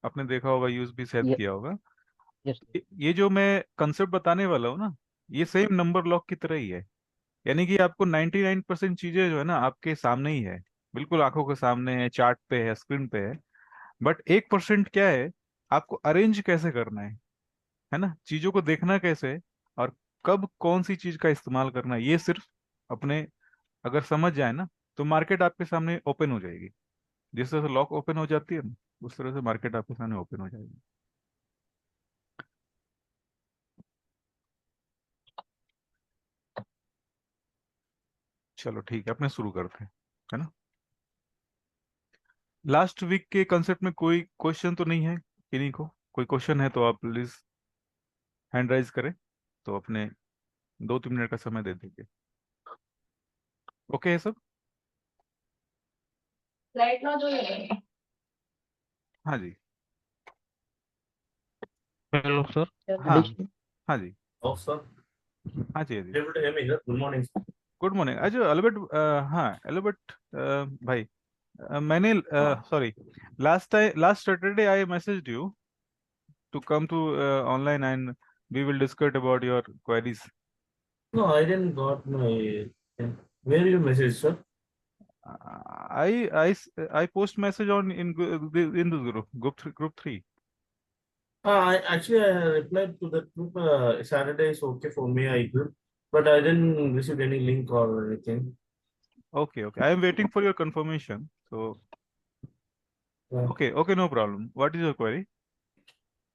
आपने देखा होगा, यूज भी शायद ये किया होगा। यस। ये जो मैं कंसेप्ट बताने वाला हूँ ना, ये सेम नंबर लॉक की तरह ही है। यानी कि आपको 99% चीजें जो है ना आपके सामने ही है, बिल्कुल आंखों के सामने है, चार्ट पे है, स्क्रीन पे है। बट 1% क्या है, आपको अरेंज कैसे करना है ना, चीजों को देखना कैसे है, और कब कौन सी चीज का इस्तेमाल करना है, ये सिर्फ अपने अगर समझ जाए ना, तो मार्केट आपके सामने ओपन हो जाएगी। जिस तरह से लॉक ओपन हो जाती है ना, उस तरह से मार्केट आपके सामने ओपन हो जाएगी। चलो ठीक है, अपने शुरू करते हैं, है ना। लास्ट वीक के कंसेप्ट में कोई क्वेश्चन तो नहीं है किन्हीं को? कोई क्वेश्चन है तो आप प्लीज हैंड राइज करें, तो अपने 2-3 मिनट का समय दे देंगे। ओके है सब? राइट नाउ जो है। हाँ जी। Hello sir. हाँ हाँ जी। Oh, sir. हाँ जी, हाँ जी। Able to hear me, sir? Good morning. Good morning. अच्छा एल्बर्ट, हाँ एल्बर्ट भाई, मैंने sorry, last Saturday I messaged you to come to online, and we will discuss about your queries. No, I didn't got my. Where you message, sir? I post message on in this group 3. I actually I replied to the group. Saturday is okay for me. I could, but I didn't receive any link or anything. Okay, okay. I am waiting for your confirmation. So Uh, okay, no problem. What is your query?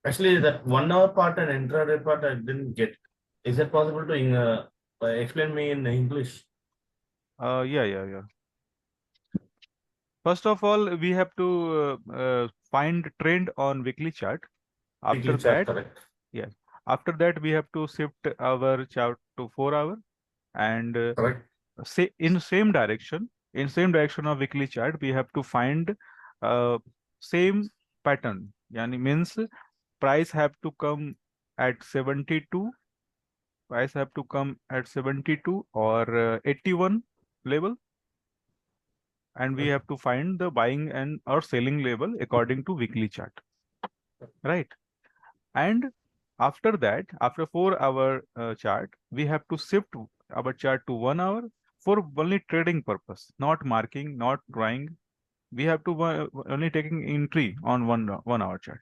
Actually, that 1 hour part and intraday part I didn't get. Is it possible to explain me in English? Yeah. First of all, we have to find trend on weekly chart. After Weekly chat, that, correct? yes. After that, we have to shift our chart to 4 hour, and Correct. say in same direction of weekly chart, we have to find same pattern. Yani means price have to come at 72, price have to come at 72 or 81 level, and we have to find the buying and or selling level according to weekly chart, right? And after that, after 4 hour chart, we have to shift our chart to 1 hour for only trading purpose, not marking, not drawing. We have to only taking entry on 1 hour chart.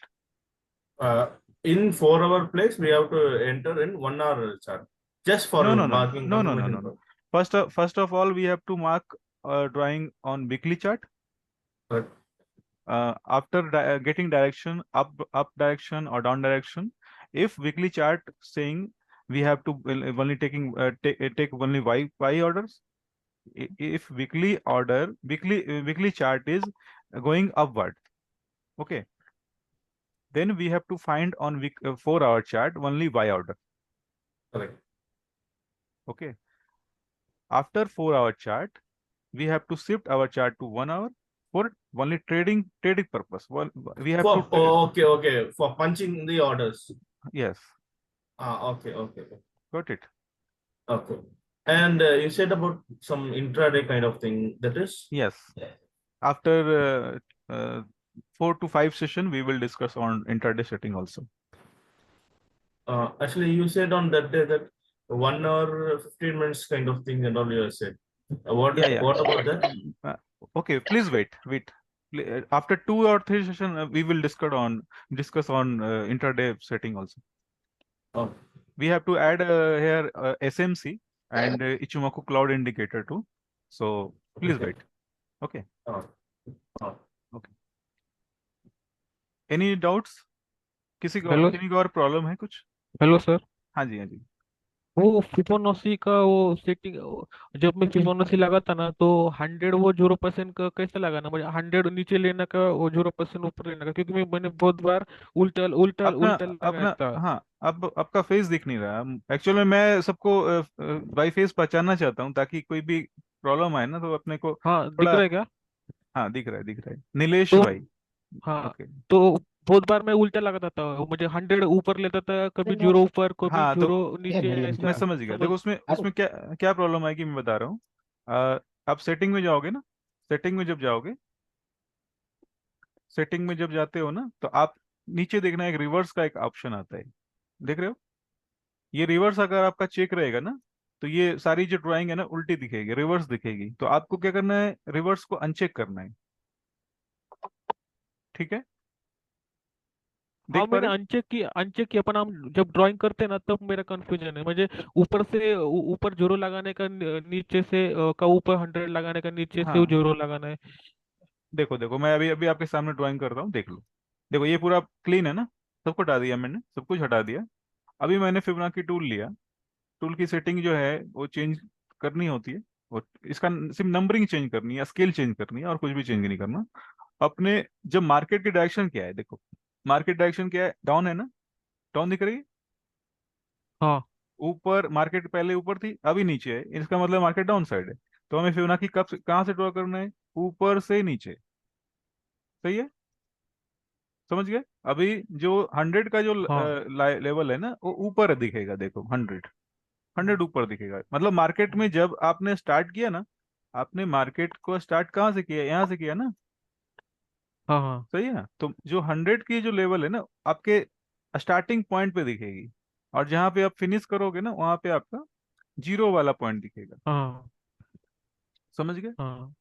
Uh, in 4 hour place, we have to enter in 1 hour chart just for No, no, no, marking no, no, no, no, confirmation. no. First of all, we have to mark drawing on weekly chart. Correct. After getting direction, up direction or down direction, if weekly chart saying we have to only taking take only y orders. If weekly chart is going upward, okay, then we have to find on 4 hour chart only y order. Correct. Okay, after 4 hour chart, we have to shift our chart to 1 hour for only trading purpose. Well, we have to Okay. For punching the orders. yes, Okay. got it. Okay. And you said about some intraday kind of thing. That is, Yes, after 4 to 5 session, we will discuss on intraday setting also. actually, you said on that day that 1 hour, 15 minutes kind of thing and all you said. Yeah. What about that? Uh, okay, please wait. After 2 or 3 session, we will discuss on intraday setting also. Oh, We have to add here SMC and Ichimoku cloud indicator too. So please okay. wait. Okay. Oh, oh. Okay. Any doubts? Hello. किसी को और problem है कुछ? Hello sir. हाँ जी, हाँ जी। वो Fibonacci का वो सेटिंग, जब मैं फिबोनाची लगा था ना तो 100 वो 0% का कैसे लगाना, मुझे 100 नीचे लेने का वो 0% ऊपर लेने का, क्योंकि मैंने बहुत बार उल्टा उल्टा अपना उल्टा लगाया अपना था। हाँ, अब आपका फेस दिख नहीं रहा एक्चुअली। मैं सबको बाई फेस पहचानना चाहता हूँ, ताकि कोई भी प्रॉब्लम आए ना तो अपने को हाँ दिख थोड़ा। रहा है क्या? हाँ, दिख रहा है नीलेश तो भाई। हाँ, ओके। तो बहुत बार मैं उल्टा लगाता था, वो मुझे 100 ऊपर लेता था, कभी जीरो ऊपर कभी हाँ, तो जीरो नीचे, मैं ऐसा। समझ गया। समझ। देखो उसमें उसमें क्या क्या प्रॉब्लम आएगी, मैं बता रहा हूँ। आप सेटिंग में जाओगे ना, सेटिंग में जब जाओगे सेटिंग में जब जाते हो ना, तो आप नीचे देखना, एक रिवर्स का एक ऑप्शन आता है, देख रहे हो? ये रिवर्स अगर आपका चेक रहेगा ना, तो ये सारी जो ड्राइंग है ना उल्टी दिखेगी, रिवर्स दिखेगी। तो आपको क्या करना है, रिवर्स को अनचेक करना है। ठीक है, हाँ देख पा मैंने रहे हो? अनचेक किया, पण हम जब ड्राइंग करते हैं ना तब मेरा कंफ्यूजन है। मुझे ऊपर से ऊपर जीरो लगाने का, नीचे से का ऊपर 100 लगाने का, नीचे से वो हाँ, जीरो लगाना है। देखो देखो, मैं अभी अभी आपके सामने ड्राइंग कर रहा हूँ, देख लो। देखो ये पूरा क्लीन है ना, सबको हटा दिया मैंने, सब कुछ हटा दिया। अभी मैंने फिबोनाची टूल लिया। टूल की सेटिंग जो है वो चेंज करनी होती है, और इसका सिर्फ नंबरिंग चेंज करनी है, स्केल चेंज करनी है, और कुछ भी चेंज नहीं करना अपने। जब मार्केट की डायरेक्शन क्या है, देखो मार्केट डायरेक्शन क्या है, डाउन है ना, डाउन दिख रही है। हाँ ऊपर मार्केट पहले ऊपर थी, अभी नीचे है, इसका मतलब मार्केट डाउन साइड है। तो हमें फिबोनाची कहाँ से ड्रॉ करना है, ऊपर से नीचे। सही है, समझ गए? अभी जो 100 का जो हाँ लेवल है ना, वो ऊपर दिखेगा, देखो 100 ऊपर दिखेगा। मतलब मार्केट में जब आपने स्टार्ट किया ना, आपने मार्केट को स्टार्ट कहाँ से किया, यहाँ से किया ना। हाँ हाँ सही है ना? तो जो 100 की जो लेवल है ना, आपके स्टार्टिंग पॉइंट पे दिखेगी, और जहां पे आप फिनिश करोगे ना, वहां पे आपका जीरो वाला पॉइंट दिखेगा। हाँ समझ गए? हाँ।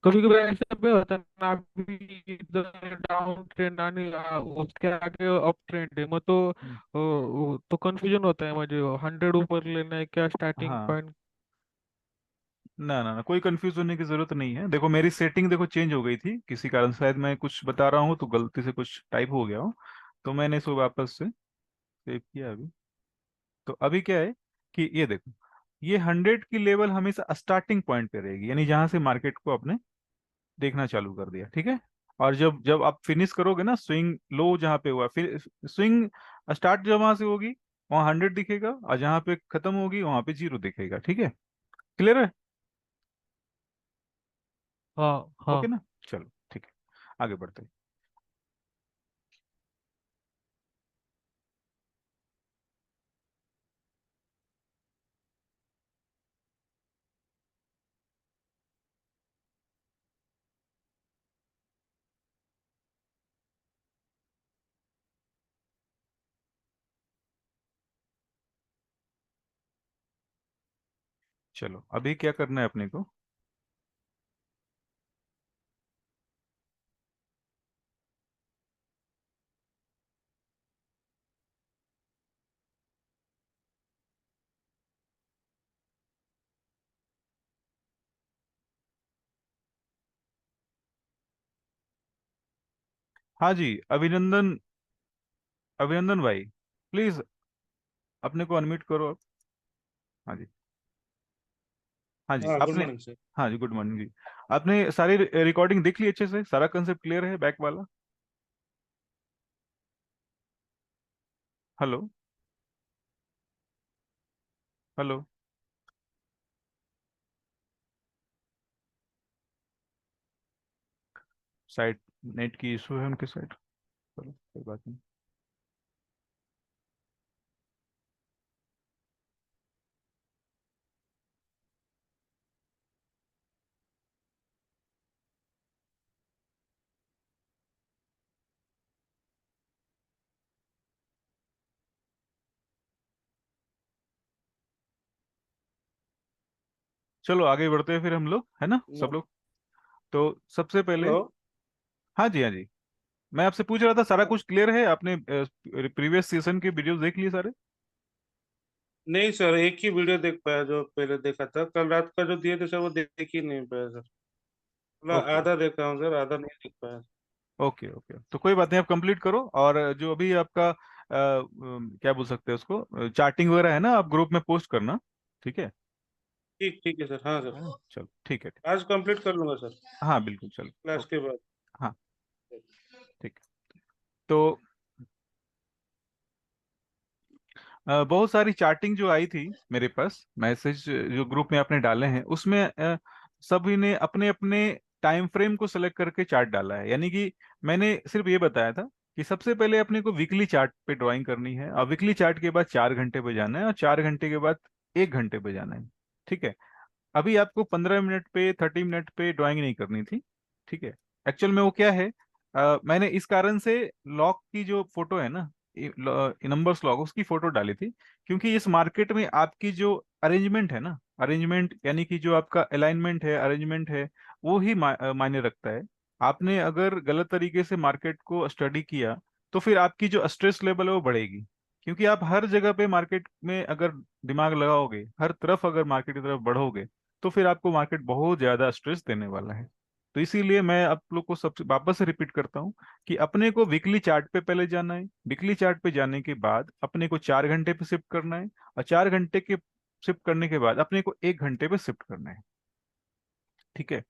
कभी कभी ऐसा भी होता है ना, अभी इधर डाउन ट्रेंड आने उसके आगे अप ट्रेंड है, मैं हम्म। तो कंफ्यूजन होता है मुझे, 100 ऊपर लेना है क्या स्टार्टिंग हाँ, पॉइंट। ना ना ना, कोई कंफ्यूज होने की जरूरत नहीं है। देखो मेरी सेटिंग देखो चेंज हो गई थी किसी कारण, शायद मैं कुछ बता रहा हूँ तो गलती से कुछ टाइप हो गया हो, तो मैंने इसको वापस से सेव किया अभी। तो अभी क्या है कि ये देखो, ये 100 की लेवल हमेशा स्टार्टिंग पॉइंट पे रहेगी, यानी जहां से मार्केट को आपने देखना चालू कर दिया। ठीक है, और जब जब आप फिनिश करोगे ना, स्विंग लो जहां पे हुआ, फिर स्विंग स्टार्ट जहां से होगी वहां 100 दिखेगा, और जहां पे खत्म होगी वहां पे जीरो दिखेगा। ठीक है, क्लियर है? हाँ ओके हाँ। ना, चलो ठीक है, आगे बढ़ते हैं। चलो अभी क्या करना है अपने को। हाँ जी, अभिनंदन, अभिनंदन भाई, प्लीज अपने को अनम्यूट करो आप। हाँ जी, हाँ जी हाँ, गुड आपने, मॉर्निंग सर। हाँ जी गुड मॉर्निंग जी। आपने सारी रिकॉर्डिंग देख ली अच्छे से, सारा कंसेप्ट क्लियर है, बैक वाला? हेलो, हेलो, साइड नेट की इशू है उनके साइड, चलो कोई बात नहीं। चलो आगे बढ़ते हैं फिर हम लोग, है ना, सब नो। लोग। तो सबसे पहले, हेलो। हाँ जी हाँ जी, मैं आपसे पूछ रहा था सारा कुछ क्लियर है? आपने प्रीवियस सीजन के वीडियोस देख लिए सारे? नहीं सर, एक ही वीडियो देख पाया जो पहले देखा था। कल रात का जो दिए थे सर, वो देख ही नहीं पाया सर। मतलब ओके, आधा देखा हूँ सर, आधा नहीं देख पाया। ओके, ओके, तो कोई बात नहीं, आप कंप्लीट करो। और जो अभी आपका क्या बोल सकते हैं उसको, चार्टिंग वगैरह है ना, आप ग्रुप में पोस्ट करना। ठीक है, ठीक ठीक है सर, हाँ है सर। ना? चलो ठीक है, ठीक। आज कंप्लीट कर लूंगा सर, हाँ बिल्कुल, चलो क्लास ओके। के बाद। हाँ ठीक है। तो बहुत सारी चार्टिंग जो आई थी मेरे पास, मैसेज जो ग्रुप में आपने डाले हैं उसमें सभी ने अपने अपने टाइम फ्रेम को सेलेक्ट करके चार्ट डाला है। यानी कि मैंने सिर्फ ये बताया था कि सबसे पहले अपने को वीकली चार्ट पे ड्राइंग करनी है, और वीकली चार्ट के बाद 4 घंटे पे जाना है, और 4 घंटे के बाद 1 घंटे पे जाना है। ठीक है, अभी आपको 15 मिनट पे 30 मिनट पे ड्राइंग नहीं करनी थी। ठीक है, एक्चुअल में वो क्या है, मैंने इस कारण से लॉक की जो फोटो है ना, नंबर्स लॉक उसकी फोटो डाली थी, क्योंकि इस मार्केट में आपकी जो अरेंजमेंट है ना, अरेंजमेंट यानी कि जो आपका अलाइनमेंट है, अरेंजमेंट है, वो ही मायने रखता है। आपने अगर गलत तरीके से मार्केट को स्टडी किया तो फिर आपकी जो स्ट्रेस लेवल है वो बढ़ेगी, क्योंकि आप हर जगह पे मार्केट में अगर दिमाग लगाओगे, हर तरफ अगर मार्केट की तरफ बढ़ोगे, तो फिर आपको मार्केट बहुत ज्यादा स्ट्रेस देने वाला है। तो इसीलिए मैं आप लोग को सबसे वापस से रिपीट करता हूँ कि अपने को वीकली चार्ट पे पहले जाना है, वीकली चार्ट पे जाने के बाद अपने को 4 घंटे पे शिफ्ट करना है, और 4 घंटे के शिफ्ट करने के बाद अपने को 1 घंटे पे शिफ्ट करना है। ठीक है।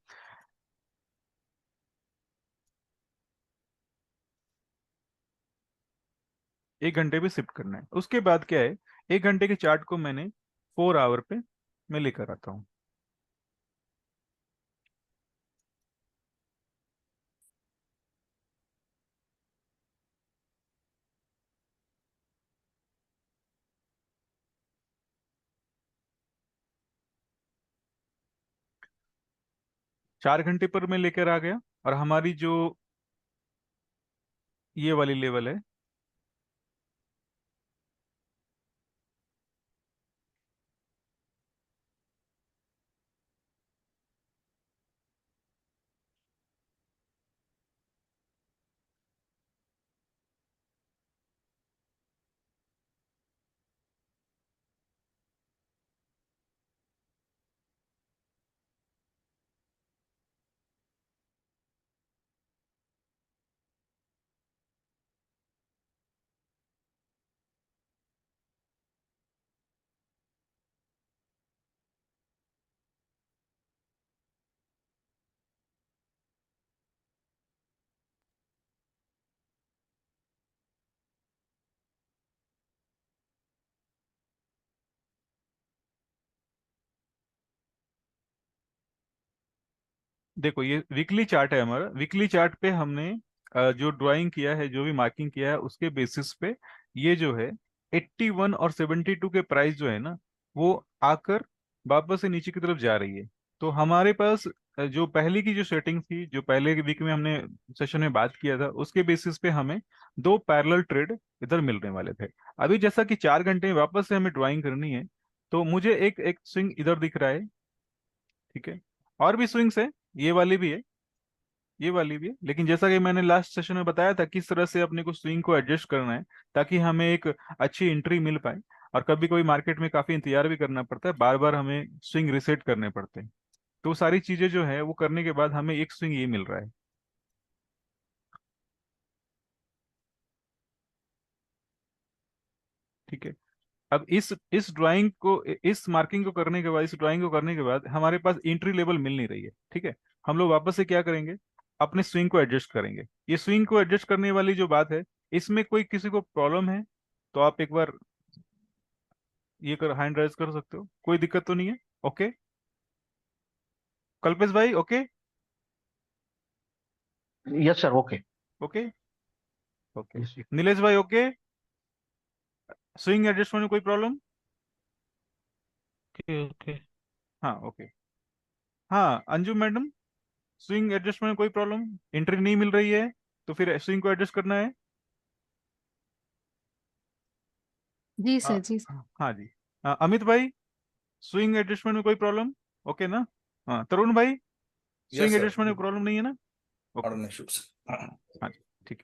1 घंटे पे शिफ्ट करना है, उसके बाद क्या है, 1 घंटे के चार्ट को मैंने 4 आवर पे मैं लेकर आता हूँ। 4 घंटे पर मैं लेकर आ गया, और हमारी जो ये वाली लेवल है, देखो ये वीकली चार्ट है हमारा, वीकली चार्ट पे हमने जो ड्राइंग किया है, जो भी मार्किंग किया है, उसके बेसिस पे ये जो है 81 और 72 के प्राइस जो है ना, वो आकर वापस से नीचे की तरफ जा रही है। तो हमारे पास जो पहले की जो सेटिंग थी, जो पहले के वीक में हमने सेशन में बात किया था, उसके बेसिस पे हमें दो पैरेलल ट्रेड इधर मिलने वाले थे। अभी जैसा कि 4 घंटे में वापस से हमें ड्राइंग करनी है, तो मुझे एक एक स्विंग इधर दिख रहा है। ठीक है, और भी स्विंग्स है, ये वाली भी है, ये वाली भी है, लेकिन जैसा कि मैंने लास्ट सेशन में बताया था किस तरह से अपने को स्विंग को एडजस्ट करना है ताकि हमें एक अच्छी एंट्री मिल पाए। और कभी कभी मार्केट में काफी इंतजार भी करना पड़ता है, बार बार हमें स्विंग रिसेट करने पड़ते हैं। तो वो सारी चीजें जो है वो करने के बाद हमें एक स्विंग ये मिल रहा है। ठीक है। अब इस ड्राइंग को, इस मार्किंग को करने के बाद, इस ड्राइंग को करने के बाद हमारे पास एंट्री लेवल मिल नहीं रही है। ठीक है, हम लोग वापस से क्या करेंगे, अपने स्विंग को एडजस्ट करेंगे। ये स्विंग को एडजस्ट करने वाली जो बात है, इसमें कोई किसी को प्रॉब्लम है तो आप एक बार ये कर हैंड राइज कर सकते हो, कोई दिक्कत तो नहीं है। ओके, कल्पेश भाई okay. Yes sir, okay. Okay. Okay, yes. Nilesh भाई ओके, स्विंग एडजस्टमेंट में कोई प्रॉब्लम? Okay okay. हाँ ओके। हाँ अंजू मैडम, स्विंग एडजस्टमेंट में कोई प्रॉब्लम, एंट्री नहीं मिल रही है तो फिर स्विंग को एडजस्ट करना है। जी हाँ सर जी। हाँ जी। अमित भाई, स्विंग एडजस्टमेंट में कोई प्रॉब्लम? ओके ना? हाँ तरुण भाई, स्विंग यस सर, एडजस्टमेंट में प्रॉब्लम नहीं है ना? ओके। ऑर्डर नहीं शूट्स। हाँ जी, ठीक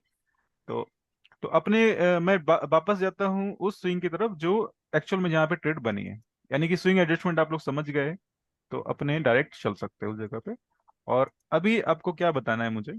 है। तो अपने मैं वापस जाता हूँ उस स्विंग की तरफ जो एक्चुअल में जहाँ पे ट्रेड बनी है, यानी कि स्विंग एडजस्टमेंट आप लोग समझ गए, तो अपने डायरेक्ट चल सकते हो उस जगह पे। और अभी आपको क्या बताना है मुझे,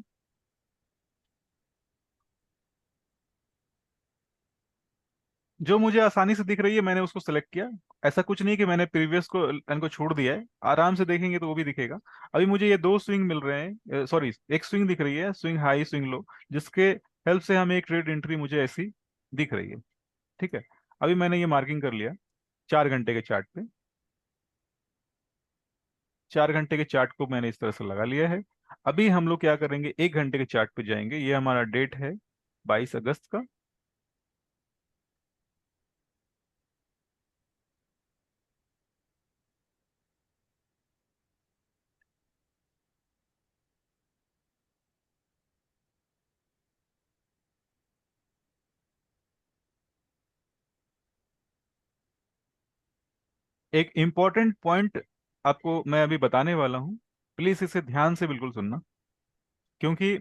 जो मुझे आसानी से दिख रही है मैंने उसको सेलेक्ट किया। ऐसा कुछ नहीं कि मैंने प्रीवियस को इनको छोड़ दिया है, आराम से देखेंगे तो वो भी दिखेगा। अभी मुझे ये दो स्विंग मिल रहे हैं, सॉरी एक स्विंग दिख रही है, स्विंग हाई स्विंग लो, जिसके हेल्प से हमें एक ट्रेड एंट्री मुझे ऐसी दिख रही है। ठीक है, अभी मैंने ये मार्किंग कर लिया 4 घंटे के चार्ट पे। 4 घंटे के चार्ट को मैंने इस तरह से लगा लिया है। अभी हम लोग क्या करेंगे, 1 घंटे के चार्ट पे जाएंगे। ये हमारा डेट है 22 अगस्त का। एक इंपॉर्टेंट पॉइंट आपको मैं अभी बताने वाला हूं, प्लीज इसे ध्यान से बिल्कुल सुनना, क्योंकि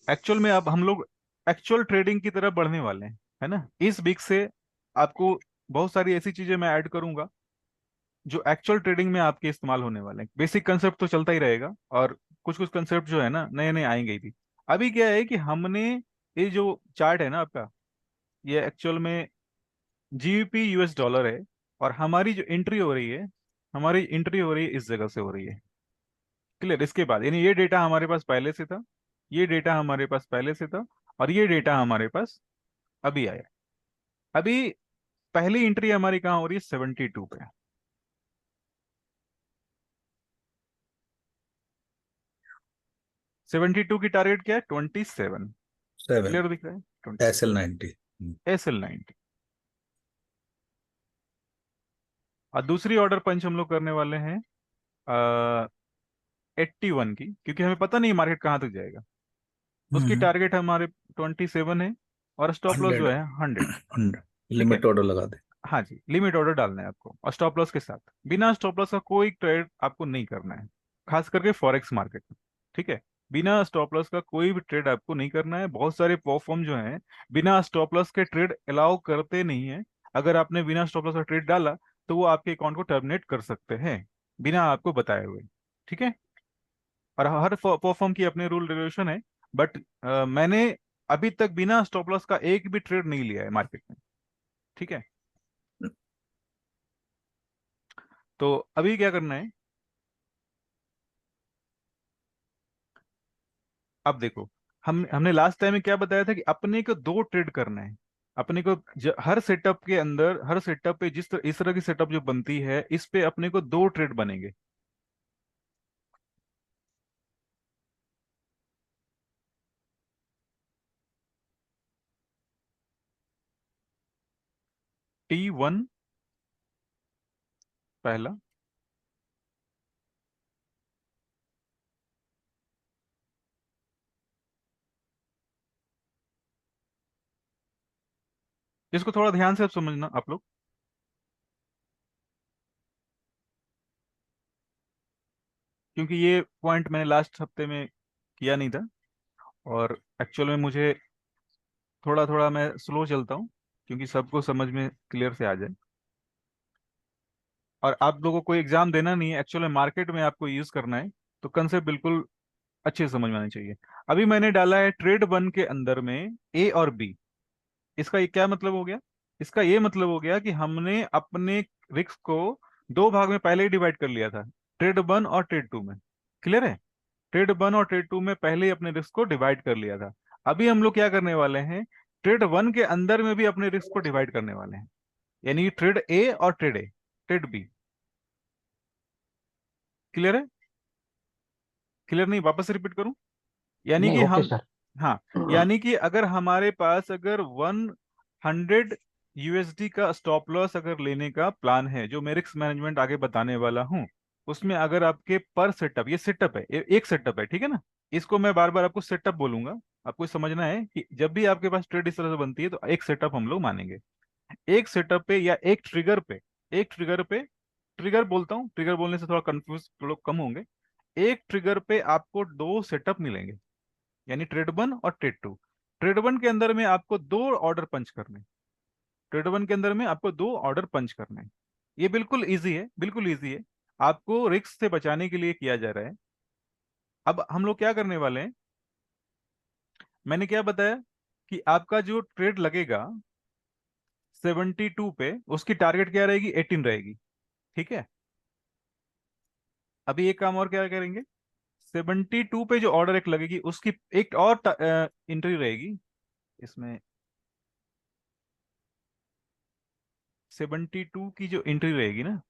एक्चुअल में अब हम लोग एक्चुअल ट्रेडिंग की तरफ बढ़ने वाले हैं, है ना। इस वीक से आपको बहुत सारी ऐसी चीजें मैं ऐड करूंगा जो एक्चुअल ट्रेडिंग में आपके इस्तेमाल होने वाले हैं। बेसिक कंसेप्ट तो चलता ही रहेगा, और कुछ कुछ कंसेप्ट जो है ना नए नए आएंगे ही भी। अभी क्या है कि हमने ये जो चार्ट है ना आपका, ये एक्चुअल में जीबीपी यूएस डॉलर है, और हमारी जो एंट्री हो रही है, हमारी एंट्री हो रही है इस जगह से हो रही है। क्लियर। इसके बाद यानी ये डेटा हमारे पास पहले से था, ये डेटा हमारे पास पहले से था, और ये डेटा हमारे पास अभी आया। अभी पहली एंट्री हमारी कहाँ हो रही है? 72 पे। 72 की टारगेट क्या है? 27। 7 क्लियर दिख रहा है? 27 SL90। SL90। और दूसरी ऑर्डर पंच हम लोग करने वाले हैं 81 की, क्योंकि हमें पता नहीं मार्केट कहाँ तक जाएगा। उसकी टारगेट हमारे 27 है, और स्टॉप लॉस जो 100 है 100। 100 ठीक है। लिमिट ऑर्डर लगा दे। हाँ जी, लिमिट ऑर्डर डालना है आपको, और स्टॉप लॉस के साथ। बिना स्टॉप लॉस का कोई ट्रेड आपको नहीं करना है, खास करके फॉरेक्स मार्केट में। ठीक है। बिना स्टॉप लॉस का कोई भी ट्रेड आपको नहीं करना है। बहुत सारे प्लेटफॉर्म जो हैं बिना स्टॉप लॉस के ट्रेड अलाउ करते नहीं है। अगर आपने बिना स्टॉप लॉस का ट्रेड डाला तो वो आपके अकाउंट को टर्मिनेट कर सकते हैं बिना आपको बताए हुए। ठीक है। और हर प्लेटफॉर्म की अपने रूल रेगुलेशन है, बट मैंने अभी तक बिना स्टॉप लॉस का एक भी ट्रेड नहीं लिया है मार्केट में। ठीक है। तो अभी क्या करना है, अब देखो, हमने लास्ट टाइम में क्या बताया था कि अपने को दो ट्रेड करना है। अपने को हर सेटअप के अंदर, हर सेटअप पे इस तरह की सेटअप जो बनती है, इस पे अपने को दो ट्रेड बनेंगे। T1 पहला, इसको थोड़ा ध्यान से आप समझना आप लोग, क्योंकि ये पॉइंट मैंने लास्ट हफ्ते में किया नहीं था, और एक्चुअल में मुझे थोड़ा थोड़ा मैं स्लो चलता हूँ, क्योंकि सबको समझ में क्लियर से आ जाए। और आप लोगों को एग्जाम देना नहीं है, एक्चुअल में मार्केट में आपको यूज करना है, तो कंसेप्ट बिल्कुल अच्छे से समझ में आने चाहिए। अभी मैंने डाला है ट्रेड 1 के अंदर में ए और बी। इसका ये क्या मतलब हो गया? इसका ये मतलब हो गया कि हमने अपने रिस्क को दो भाग में पहले ही डिवाइड कर लिया था, ट्रेड 1 और ट्रेड 2 में। क्लियर है? ट्रेड 1 और ट्रेड 2 में पहले ही अपने रिस्क को डिवाइड कर लिया था। अभी हम लोग क्या करने वाले हैं, ट्रेड 1 के अंदर में भी अपने रिस्क को डिवाइड करने वाले हैं, यानी ट्रेड ए और ट्रेड बी। क्लियर है? क्लियर नहीं? वापस रिपीट करूं? यानी नहीं, कि ओके हम, सर। हाँ, यानी कि अगर हमारे पास अगर 100 USD का स्टॉप लॉस अगर लेने का प्लान है, जो मैं रिस्क मैनेजमेंट आगे बताने वाला हूं, उसमें अगर आपके पर सेटअप, ये सेटअप है, एक सेटअप है, ठीक है ना। इसको मैं बार बार आपको सेटअप बोलूंगा। आपको समझना है कि जब भी आपके पास ट्रेड इस तरह से बनती है तो एक सेटअप हम लोग मानेंगे। एक सेटअप पे या एक ट्रिगर पे, एक ट्रिगर पे, ट्रिगर बोलता हूँ, ट्रिगर बोलने से थोड़ा कंफ्यूज लोग कम होंगे। एक ट्रिगर पे आपको दो सेटअप मिलेंगे, यानी ट्रेड 1 और ट्रेड 2। ट्रेड 1 के अंदर में आपको दो ऑर्डर पंच करने हैं। ट्रेड 1 के अंदर में आपको दो ऑर्डर पंच करने हैं। ये बिल्कुल इजी है, बिल्कुल इजी है। आपको रिस्क से बचाने के लिए किया जा रहा है। अब हम लोग क्या करने वाले हैं, मैंने क्या बताया कि आपका जो ट्रेड लगेगा 72 पे, उसकी टारगेट क्या रहेगी? 18 रहेगी। ठीक है। अभी एक काम और क्या करेंगे, 72 पे जो ऑर्डर एक लगेगी उसकी एक और एंट्री रहेगी इसमें। 72 की जो एंट्री रहेगी ना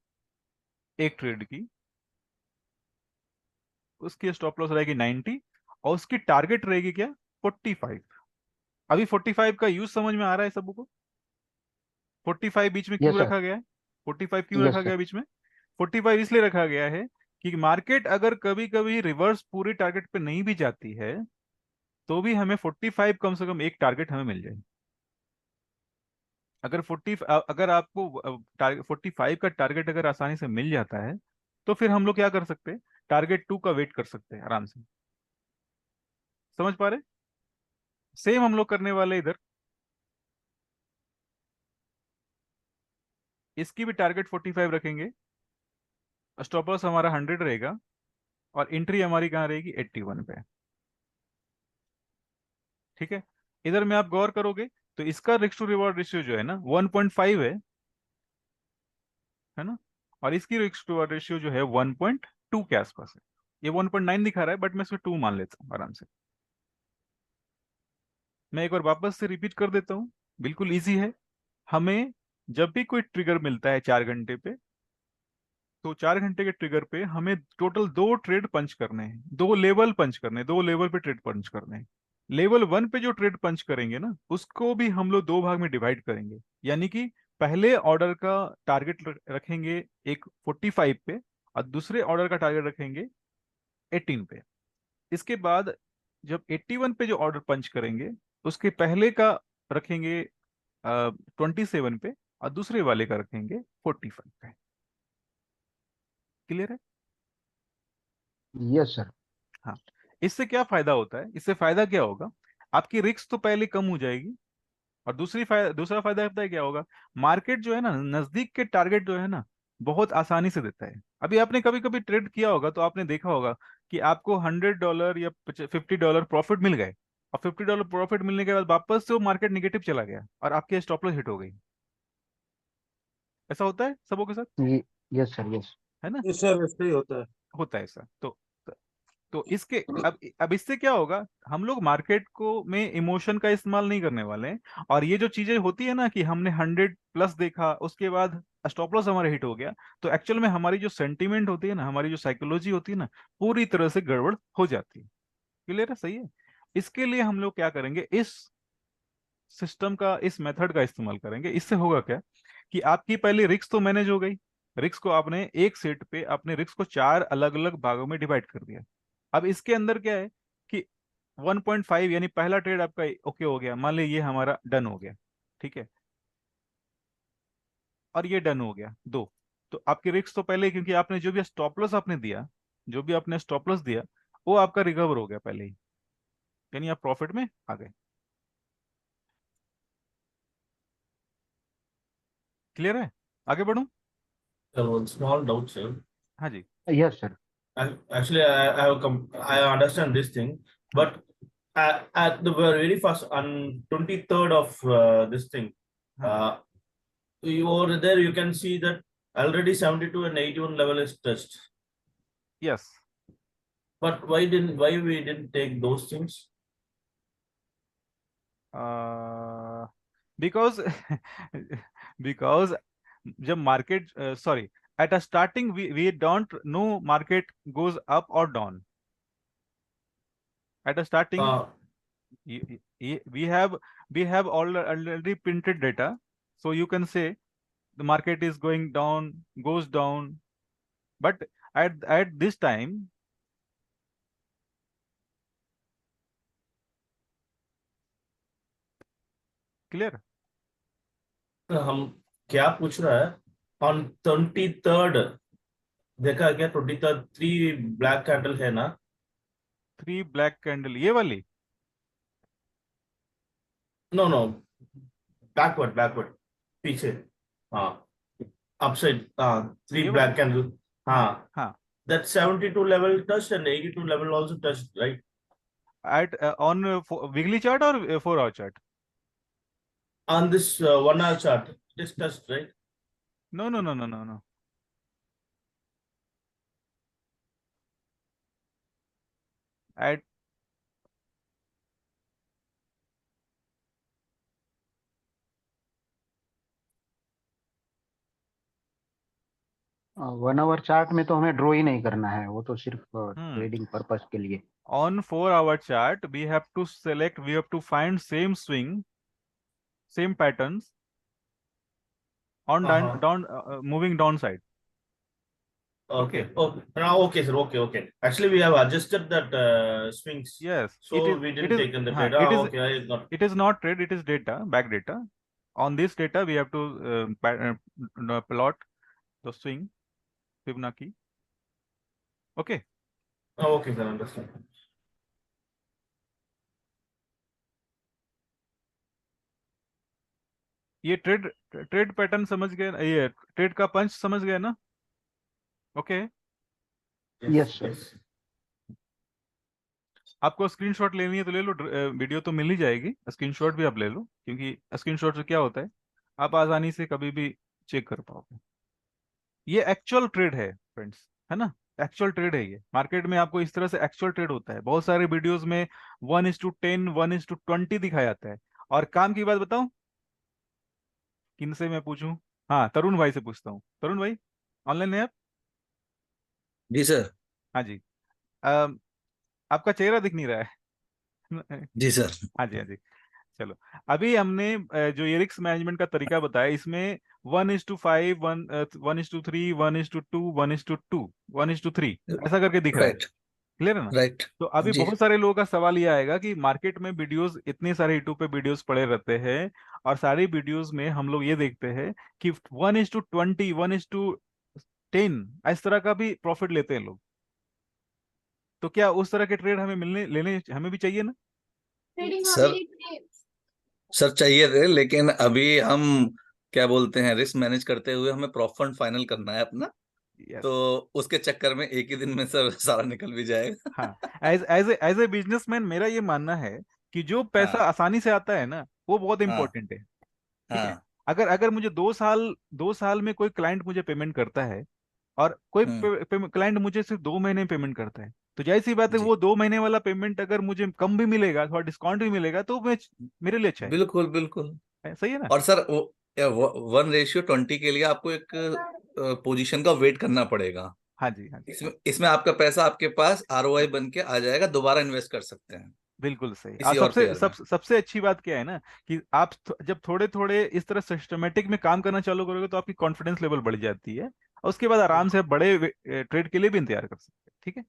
एक ट्रेड की, उसकी स्टॉप लॉस रहेगी 90, और उसकी टारगेट रहेगी क्या? 45। अभी 45 का यूज समझ में आ रहा है सबको? 45 बीच में यस क्यों सर। रखा गया है? 45 क्यों रखा यस सर। गया बीच में? 45 इसलिए रखा गया है कि मार्केट अगर कभी कभी रिवर्स पूरी टारगेट पे नहीं भी जाती है, तो भी हमें 45 कम से कम एक टारगेट हमें मिल जाए। अगर आपको टारगेट 45 का टारगेट अगर आसानी से मिल जाता है, तो फिर हम लोग क्या कर सकते हैं, टारगेट 2 का वेट कर सकते हैं आराम से। समझ पा रहे? सेम हम लोग करने वाले इधर, इसकी भी टारगेट 45 रखेंगे, स्टॉप लॉस हमारा 100 रहेगा, और एंट्री हमारी कहाँ रहेगी, 81 पे। ठीक है, इधर में आप गौर करोगे तो इसका रिस्क टू रिवॉर्ड रेशियो जो है ना 1.5 है ना, और इसकी रिस्क टू रिवॉर्ड रेशियो जो है 1.2 के आसपास है। ये 1.9 दिखा रहा है, बट मैं इसको 2 मान लेता हूँ आराम से। मैं एक बार वापस से रिपीट कर देता हूँ, बिल्कुल इजी है। हमें जब भी कोई ट्रिगर मिलता है 4 घंटे पे, तो 4 घंटे के ट्रिगर पे हमें टोटल 2 ट्रेड पंच करने हैं, 2 लेवल पंच करने हैं, 2 लेवल पे ट्रेड पंच करने हैं। लेवल 1 पे जो ट्रेड पंच करेंगे ना, उसको भी हम लोग 2 भाग में डिवाइड करेंगे। यानी कि पहले ऑर्डर का टारगेट रखेंगे एक 45 पे, और दूसरे ऑर्डर का टारगेट रखेंगे 18 पे। इसके बाद जब 81 पे जो ऑर्डर पंच करेंगे, उसके पहले का रखेंगे 27 पे, और दूसरे वाले का रखेंगे 45 पे। क्लियर है? Yes sir. हाँ। इससे क्या फायदा होता है, इससे फायदा क्या होगा, आपकी रिस्क तो पहले कम हो जाएगी, और दूसरा फायदा पता है क्या होगा, मार्केट जो है ना, नजदीक के टारगेट जो है ना, बहुत आसानी से देता है। अभी आपने कभी कभी ट्रेड किया होगा तो आपने देखा होगा कि आपको $100 या $50 प्रॉफिट मिल गए, और $50 प्रॉफिट मिलने के बाद वापस से वो मार्केट निगेटिव चला गया और आपके स्टॉप लॉस हिट हो गई। ऐसा होता है सबों के साथ, यस सर, यस। है ना? Yes, sir, ऐसे ही होता है। होता है ऐसा। तो इसके अब इससे क्या होगा, हम लोग मार्केट को में इमोशन का इस्तेमाल नहीं करने वाले हैं। और ये जो चीजें होती है ना कि हमने 100+ देखा, उसके बाद स्टॉप लॉस हमारा हिट हो गया, तो एक्चुअल में हमारी जो सेंटीमेंट होती है ना, हमारी जो साइकोलॉजी होती है ना, पूरी तरह से गड़बड़ हो जाती है। क्लियर है? सही है। इसके लिए हम लोग क्या करेंगे, इस सिस्टम का, इस मेथड का इस्तेमाल करेंगे। इससे होगा क्या कि आपकी पहली रिस्क तो मैनेज हो गई। रिस्क को आपने एक सेट पे अपने रिस्क को 4 अलग अलग भागों में डिवाइड कर दिया। अब इसके अंदर क्या है कि 1.5 यानी पहला ट्रेड आपका ओके हो गया, मान लीजिए ये हमारा डन हो गया, ठीक है, और ये डन हो गया 2। तो आपकी रिस्क तो पहले, क्योंकि आपने जो भी स्टॉप लॉस आपने दिया, जो भी आपने स्टॉप लॉस दिया, वो आपका रिकवर हो गया पहले ही, यानी आप प्रॉफिट में आ गए। क्लियर है? आगे बढ़ूं? One small doubt, sir. हाँ जी। Yes sir. Actually, I understand this thing, हाँ but at the very first on 23rd of this thing, हाँ over there you can see that already 72 and 81 level is touched. Yes. But why we didn't take those things? Because because जब market, sorry, at a starting we don't know market goes up or down. At a starting Uh, we have already printed data, so you can say the market is going down, goes down, but at this time, clear? हम क्या पूछ रहा है, on 23rd देखा क्या, 23rd 3 black candle है ना? 3 black candle ये वाली? No, backward पीछे, हाँ, upside, हाँ, 3 ये वाली? black candle, हाँ हाँ, हाँ। that 72 level touched and 82 level also touched, right? At on weekly chart or 4-hour chart? On this 1 hour chart it is touched, right? No. At 1 our chart में तो हमें ड्रॉ ही नहीं करना है, वो तो सिर्फ hmm, ट्रेडिंग पर्पस के लिए। on 4-hour chart we have to select, we have to find same swing, same patterns on Uh-huh. moving downside. Okay. Okay. Oh, now okay, sir. Okay. Actually, we have adjusted that swings, Yes, so we didn't take in the trade. it is Okay, I got. it is not trade, it is data, back data. on this data we have to plot the swing Fibonacci. Okay. Okay, sir, understand. ये trade pattern समझ गए, ये trade का पंच समझ गए ना? Okay. Yes, sir. आपको screenshot लेनी है तो ले लो, वीडियो तो मिल ही जाएगी, स्क्रीनशॉट भी आप ले लो, क्योंकि स्क्रीनशॉट से क्या होता है आप आसानी से कभी भी चेक कर पाओगे। ये एक्चुअल ट्रेड है फ्रेंड्स, है ना? एक्चुअल ट्रेड है ये। मार्केट में आपको इस तरह से एक्चुअल ट्रेड होता है। बहुत सारे वीडियोस में 1:10 1:20 दिखाया जाता है। और काम की बात बताऊं, किन से मैं पूछूं? हाँ, तरुण भाई से पूछता हूँ। तरुण भाई ऑनलाइन है आप? जी सर। हाँ जी। आपका चेहरा दिख नहीं रहा है। जी सर। हाँ जी, हाँ जी। चलो, अभी हमने जो ये रिस्क मैनेजमेंट का तरीका बताया, इसमें 1:5 1:3 1:2 1:2 1:3 ऐसा करके दिख रहा है। राइट क्लियर है ना? राइट। तो अभी जी बहुत सारे लोगों का सवाल ये आएगा कि मार्केट में वीडियोस, इतने सारे यूट्यूब पे वीडियोस पड़े रहते हैं, और सारी वीडियोस में हम लोग ये देखते हैं कि 1:20 1:10 इस तरह का भी प्रॉफिट लेते हैं लोग। तो क्या उस तरह के ट्रेड हमें लेने हमें भी चाहिए ना? सर, सर चाहिए थे, लेकिन अभी हम क्या बोलते हैं, रिस्क मैनेज करते हुए हमें प्रॉफिट फाइनल करना है अपना। यस। तो उसके चक्कर में एक ही दिन में सर सारा निकल भी जाएगा। हाँ, एज ए बिजनेसमैन मेरा ये मानना है कि जो पैसा हाँ आसानी से आता है ना, वो बहुत हाँ इंपॉर्टेंट है। ठीक है? हाँ। अगर अगर मुझे 2 साल में कोई क्लाइंट मुझे पेमेंट करता है, और कोई हम्म। क्लाइंट मुझे सिर्फ 2 महीने पेमेंट करता है, तो जाहिर सी बात है जी वो 2 महीने वाला पेमेंट अगर मुझे कम भी मिलेगा, थोड़ा डिस्काउंट भी मिलेगा, तो मेरे लिए अच्छा बिल्कुल बिल्कुल। है। सही है ना? और सर वो 1:20 के लिए आपको एक पोजीशन का वेट करना पड़ेगा। हाँ जी, हाँ जी। इसमें इसमें आपका पैसा आपके पास आरओआई बन के आ जाएगा, दोबारा इन्वेस्ट कर सकते हैं बिल्कुल सही। और किसी और सबसे पेयर में। सबसे अच्छी बात क्या है ना, कि आप जब थोड़े थोड़े इस तरह सिस्टमेटिक में काम करना चालू करोगे तो आपकी कॉन्फिडेंस लेवल बढ़ जाती है, और उसके बाद आराम से आप बड़े ट्रेड के लिए भी इंतजार कर सकते हैं। ठीक है?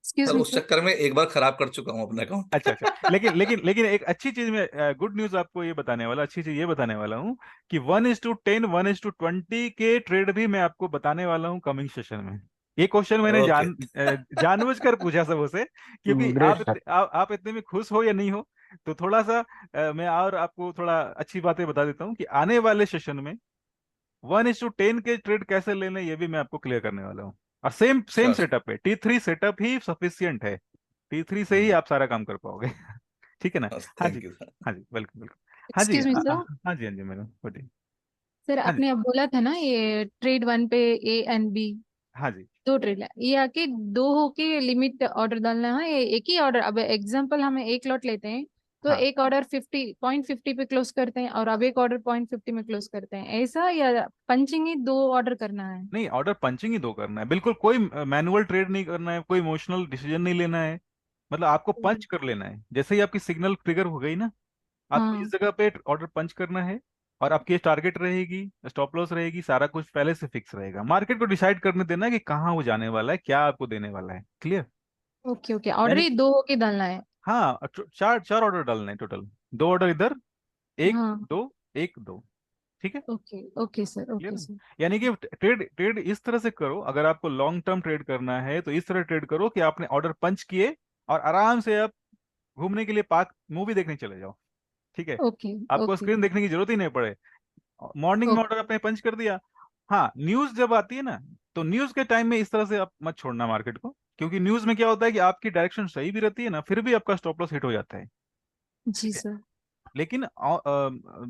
एक्सक्यूज सर मी उस सर। चक्कर में एक बार खराब कर चुका हूँ अपना अकाउंट। अच्छा अच्छा। लेकिन एक अच्छी चीज में, गुड न्यूज आपको ये बताने वाला, अच्छी चीज ये बताने वाला हूँ कि 1:10 1:20 के ट्रेड भी मैं आपको बताने वाला हूँ कमिंग सेशन में। ये क्वेश्चन मैंने ओके। जानबूझकर पूछा सबसे, क्योंकि ग्रेट सर। आप इतने में खुश हो या नहीं हो, तो थोड़ा सा मैं और आपको थोड़ा अच्छी बातें बता देता हूँ कि आने वाले सेशन में 1:10 के ट्रेड कैसे लेने, ये भी मैं आपको क्लियर करने वाला हूँ। और सेम सेम श्योर। सेटअप है, T3 सेटअप ही सफिशियंट है। T3 से ही आप सारा काम कर पाओगे। ठीक है ना? हाँ जी, थैंक यू सर। हाँ जी, वेलकम वेलकम। हाँ जी, एक्सक्यूज मी सर। हाँ जी, हाँ जी मैडम, बोलिए। सर हाँ जी, आपने अब बोला था ना ये ट्रेड 1 पे ए एंड बी हाँ जी, 2 ट्रेड है, ये आके 2 होके लिमिट ऑर्डर डालना है, ये एक ही ऑर्डर। अब एग्जांपल हमें एक लॉट लेते हैं तो हाँ। एक ऑर्डर 50 पे क्लोज करते हैं, और अब एक ऑर्डर 0.50 में क्लोज करते हैं, ऐसा, या पंचिंग ही 2 ऑर्डर करना है? नहीं, ऑर्डर पंचिंग ही 2 करना है, बिल्कुल कोई मैनुअल ट्रेड नहीं करना है, कोई इमोशनल डिसीजन नहीं लेना है। मतलब आपको पंच कर लेना है, जैसे ही आपकी सिग्नल ट्रिगर हो गई ना, आपको इस हाँ। जगह पे ऑर्डर पंच करना है। और आपकी टारगेट रहेगी, स्टॉप लॉस रहेगी, सारा कुछ पहले से फिक्स रहेगा। मार्केट को डिसाइड करने देना है कि कहाँ वो जाने वाला है, क्या आपको देने वाला है। क्लियर? ओके ओके, ऑर्डर यानी ही 2 होके डालना है? हाँ, चार चार ऑर्डर डालने हैं टोटल। 2 ऑर्डर इधर, एक हाँ। दो, एक दो। ठीक है? Okay okay sir, clear okay है? सर। यानी कि ट्रेड ट्रेड इस तरह से करो, अगर आपको लॉन्ग टर्म ट्रेड करना है तो इस तरह ट्रेड करो कि आपने ऑर्डर पंच किए और आराम से आप घूमने के लिए पार्क मूवी देखने चले जाओ। ठीक है? ओके आपको ओके स्क्रीन देखने की जरूरत ही नहीं पड़े। मॉर्निंग में ओके। ऑर्डर आपने पंच कर दिया। हाँ, न्यूज जब आती है ना, तो न्यूज के टाइम में इस तरह से आप मत छोड़ना मार्केट को, क्योंकि न्यूज में क्या होता है कि आपकी डायरेक्शन सही भी रहती है ना, फिर भी आपका स्टॉप लॉस हिट हो जाता है। जी ठीक है? सर। लेकिन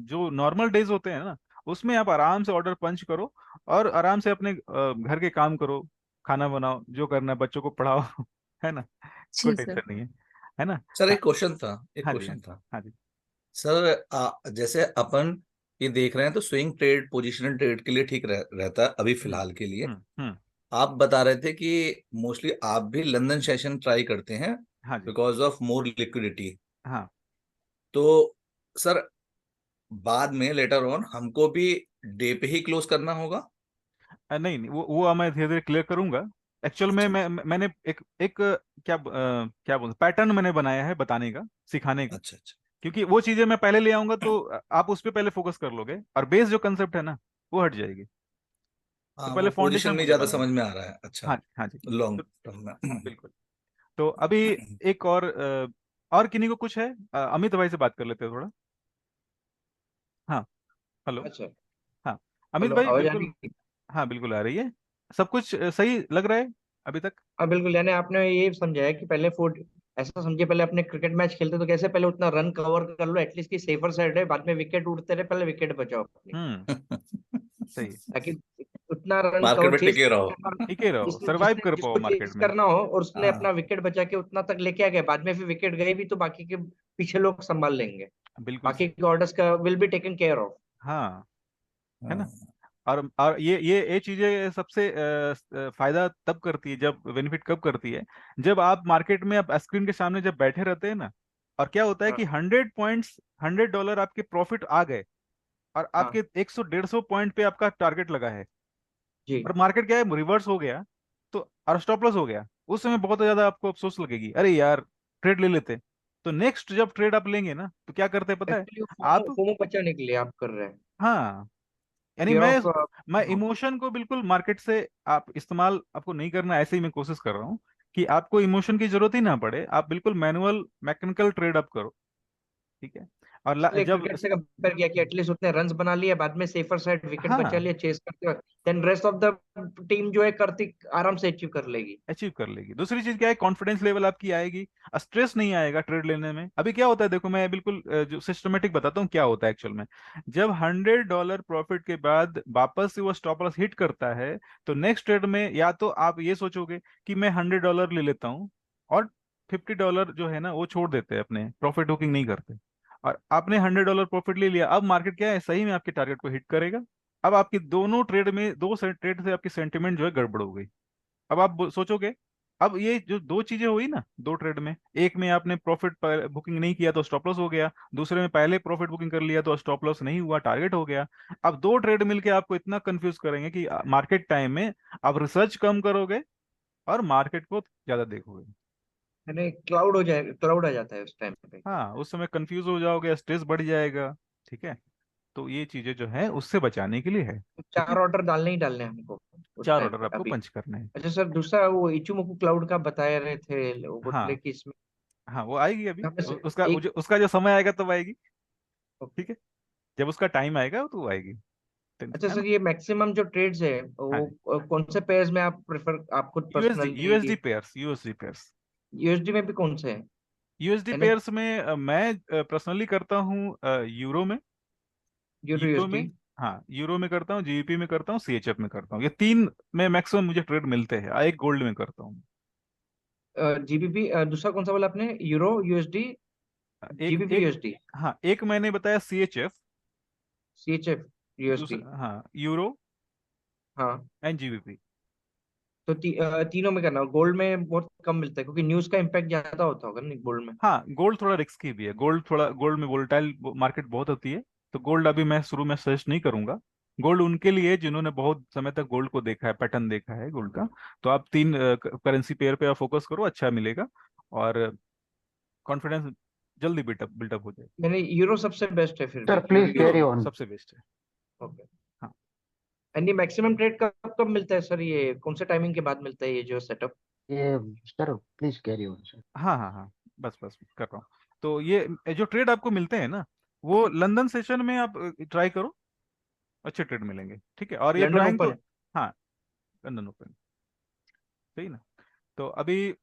जो नॉर्मल डेज होते हैं ना, उसमें आप आराम से ऑर्डर पंच करो, और आराम से अपने घर के काम करो, खाना बनाओ, जो करना है, बच्चों को पढ़ाओ। है ना? कोई जी सर। टेंशन नहीं है। है ना? सर हाँ, एक क्वेश्चन था, एक हाँ जी, हाँ क्वेश्चन जी, था। हाँ जी। सर जैसे अपन ये देख रहे हैं तो स्विंग ट्रेड पोजिशनल ट्रेड के लिए ठीक रहता है अभी हम्म, फिलहाल के लिए। हम्म। आप बता रहे थे कि मोस्टली आप भी लंदन सेशन ट्राई करते हैं हाँ जी, बिकॉज ऑफ मोर लिक्विडिटी। हाँ। तो सर बाद में लेटर ऑन हमको भी डे पे ही क्लोज करना होगा? नहीं नहीं, वो मैं धीरे धीरे क्लियर करूंगा। एक्चुअल में अच्छा मैंने एक क्या बोलते पैटर्न मैंने बनाया है बताने का, सिखाने का। अच्छा अच्छा। क्योंकि वो चीजें मैं पहले ले आऊंगा तो आप उस पर पहले फोकस कर लोगे और बेस जो कंसेप्ट है ना वो हट जाएगी। तो हाँ, पहले वो पोजीशन फाउंडेशन नहीं मुझे ज्यादा बनाना समझ है। में आ रहा है। अच्छा, हाँ हाँ जी। लॉन्ग तो टर्म हाँ में। बिल्कुल। तो अभी एक और किन्हीं को कुछ है? अमित भाई से बात कर लेते हैं थोड़ा। हाँ हेलो। अच्छा। हाँ अमित हेलो, भाई आवाज आ बिल्कुल। रही है? हाँ बिल्कुल आ रही है। सब कुछ सही लग रहा है अभी तक? हाँ बिल्कुल, यानी आपने ये समझाया कि पहले फुट ऐसा समझिए, पहले अपने क्रिकेट मैच खेलते तो कैसे पहले उतना रन कवर कर लो एटलीस्ट की सेफर साइड है, बाद में विकेट उड़ते रहे, पहले विकेट बचाओ अपनी, सही है। ताकि उतना रन मार्केट कवर में चेज टिके रहो। ठीक है रहो, जिसने सरवाइव जिसने कर पाओ जिसको मार्केट चेज में। करना हो और उसने अपना हाँ, विकेट बचा के उतना तक लेके आ गया, बाद में फिर विकेट गई भी तो बाकी के पीछे लोग संभाल लेंगे, बिल्कुल बाकी सही। के ऑर्डर्स का will be taken care of. हाँ है ना। हाँ, और ये चीजें सबसे फायदा तब करती है, जब बेनिफिट कब करती है, जब आप मार्केट में आप स्क्रीन के सामने जब बैठे रहते हैं ना, और क्या होता है हाँ कि 100 पॉइंट्स, $100 आपके प्रॉफिट आ गए, और हाँ आपके 100-150 पॉइंट पे आपका टारगेट लगा है, जी। और मार्केट क्या है रिवर्स हो गया, तो और स्टॉप लॉस हो गया, उस समय बहुत ज्यादा आपको अफसोस लगेगी, अरे यार ट्रेड ले लेते। तो नेक्स्ट जब ट्रेड आप लेंगे ना तो क्या करते हैं पता है एक्चुअली फोमो आप? फोमो बचाने के लिए आप कर रहे हैं, हाँ यानी फियर ऑफ। मैं इमोशन को बिल्कुल मार्केट से आप इस्तेमाल आपको नहीं करना, ऐसे ही मैं कोशिश कर रहा हूँ कि आपको इमोशन की जरूरत ही ना पड़े, आप बिल्कुल मैनुअल मैकेनिकल ट्रेड अप करो। ठीक है। और इसलिए जब क्रिकेट से कंपेयर किया कि एटलीस्ट उसने रन्स बना लिए, बाद में सेफर साइड विकेट बचा हाँ लिया चेस करते वक्त, then rest of the team जो है करती आराम से अचीव कर लेगी। अचीव कर लेगी। दूसरी चीज क्या है, कॉन्फिडेंस लेवल आपकी आएगी, स्ट्रेस नहीं आएगा ट्रेड लेने में। अभी क्या होता है देखो, मैं बिल्कुल जो सिस्टमेटिक बताता हूँ क्या होता है एक्चुअल में। जब $100 प्रॉफिट के बाद वापस से वो स्टॉप लॉस हिट करता है, तो नेक्स्ट ट्रेड में या तो आप ये सोचोगे कि मैं $100 ले लेता हूँ, और $50 जो है ना वो छोड़ देते हैं, अपने प्रॉफिट बुकिंग नहीं करते, और आपने $100 प्रॉफिट ले लिया। अब मार्केट क्या है, सही में आपके टारगेट को हिट करेगा। अब आपकी दोनों ट्रेड में, दो ट्रेड से आपकी सेंटिमेंट जो है गड़बड़ हो गई। अब आप सोचोगे, अब ये जो दो चीजें हुई ना दो ट्रेड में, एक में आपने प्रॉफिट बुकिंग नहीं किया तो स्टॉप लॉस हो गया, दूसरे में पहले प्रॉफिट बुकिंग कर लिया तो स्टॉप लॉस नहीं हुआ, टारगेट हो गया। अब दो ट्रेड मिलके आपको इतना कंफ्यूज करेंगे कि मार्केट टाइम में आप रिसर्च कम करोगे और मार्केट को ज्यादा देखोगे। यानी क्लाउड हो जाए, क्लाउड आ जाता है उस टाइम पे। हाँ उस समय कंफ्यूज हो जाओगे, स्ट्रेस बढ़ जाएगा। ठीक है। तो ये चीजें जो है उससे बचाने के लिए है। तो ठीक है। 4 ऑर्डर डालने ही डालने हैं हमको उस चार टाइम ऑर्डर पे आपको अभी। पंच करने हैं। अच्छा सर, दूसरा वो इचुमोकू क्लाउड का बता रहे थे, वो बोले हाँ कि इसमें हाँ वो आएगी अभी, हमें से उसका एक। उसका जो समय आएगा तब आएगी। ठीक है। जब उसका टाइम आएगा तो वो आएगी। अच्छा है ना। सर, ये मैक्सिमम जो ट्रेड्स है हाँ वो जी। कौन से पेयर्स में आप प्रेफर, आप खुद USD personally? USD pairs, USD pairs. USD में भी कौन से हैं? यूएसडी यानी पेयर्स में मैं पर्सनली करता हूँ यूरो में। यूरो यूरो में, यूएसडी, हाँ यूरो में करता हूँ, जीबीपी में करता हूँ, सीएचएफ में करता हूँ। ये तीन में मैक्सिमम मुझे ट्रेड मिलते हैं। एक गोल्ड में करता हूँ। जीबीपी, दूसरा कौन सा बोला आपने? यूरो यूएसडी, एक जीबीपी एक यूएसडी, हाँ एक मैंने बताया सीएचएफ। CHF USD. दूसरा हाँ यूरो हाँ, एंड जीबीपी। तो तीनों में करना। गोल्ड में बहुत कम मिलता है क्योंकि न्यूज का इम्पैक्ट ज्यादा होता होगा नहीं गोल्ड में। हाँ गोल्ड थोड़ा रिस्की भी है, गोल्ड में वोलेटाइल मार्केट बहुत होती है। तो गोल्ड अभी मैं शुरू में सजेस्ट नहीं करूंगा। गोल्ड उनके लिए जिन्होंने बहुत समय तक गोल्ड को देखा है, पैटर्न देखा है गोल्ड का। तो आप तीन करेंसी पेयर पे आप फोकस करो, अच्छा मिलेगा, और कॉन्फिडेंस जल्दी बिल्टअप बिल्टअप हो जाए। यानी यूरो सबसे बेस्ट है फिर Sir, भी, please euro euro carry USD. on. सबसे बेस्ट है। ओके। हाँ एंड ये मैक्सिमम ट्रेड कब कब मिलता है सर? ये कौन से टाइमिंग के बाद मिलता है ये जो setup? Yeah, sir, please carry on, sir. हाँ हाँ हाँ बस बस कर रहा हूँ। तो ये जो ट्रेड आपको मिलते हैं ना, वो लंदन सेशन में आप ट्राई करो, अच्छे ट्रेड मिलेंगे। ठीक है। और ये लंदन ड्राइंग तो ओपन। हाँ लंदन ओपन, सही ना। तो अभी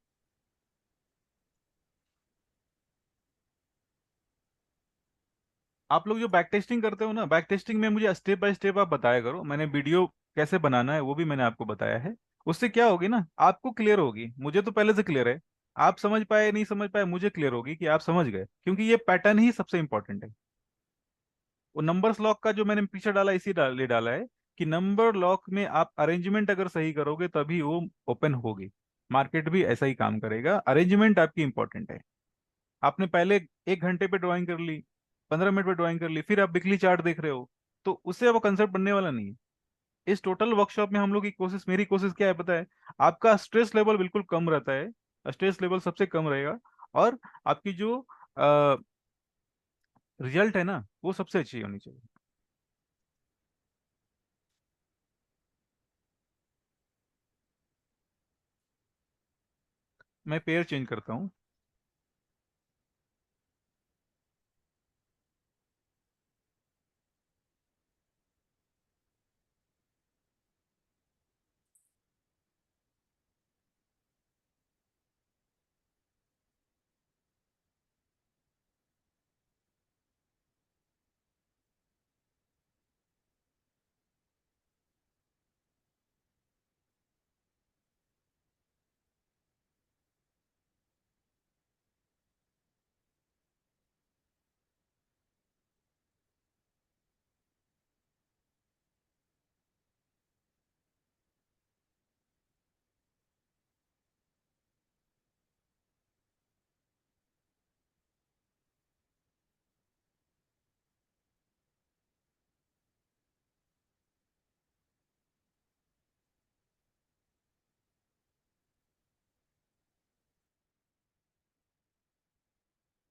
आप लोग जो बैक टेस्टिंग करते हो ना, बैक टेस्टिंग में मुझे स्टेप बाय स्टेप आप बताया करो। मैंने वीडियो कैसे बनाना है वो भी मैंने आपको बताया है। उससे क्या होगी ना, आपको क्लियर होगी, मुझे तो पहले से क्लियर है। आप समझ पाए नहीं समझ पाए, मुझे क्लियर होगी कि आप समझ गए, क्योंकि ये पैटर्न ही सबसे इंपॉर्टेंट है। वो नंबर्स लॉक का जो मैंने पीछे डाला, लिए डाला है कि नंबर लॉक में आप अरेंजमेंट अगर सही करोगे तभी वो ओपन होगी। मार्केट भी ऐसा ही काम करेगा, अरेंजमेंट आपकी इंपॉर्टेंट है। आपने पहले 1 घंटे पे ड्राइंग कर ली, 15 मिनट पे ड्राइंग कर ली, फिर आप वीकली चार्ट देख रहे हो, तो उससे वो कंसेप्ट बनने वाला नहीं है। इस टोटल वर्कशॉप में हम लोग की कोशिश, मेरी कोशिश क्या है पता है, आपका स्ट्रेस लेवल बिल्कुल कम रहता है, स्ट्रेस लेवल सबसे कम रहेगा। और आपकी जो रिजल्ट है ना, वो सबसे अच्छी होनी चाहिए। मैं पेयर चेंज करता हूँ।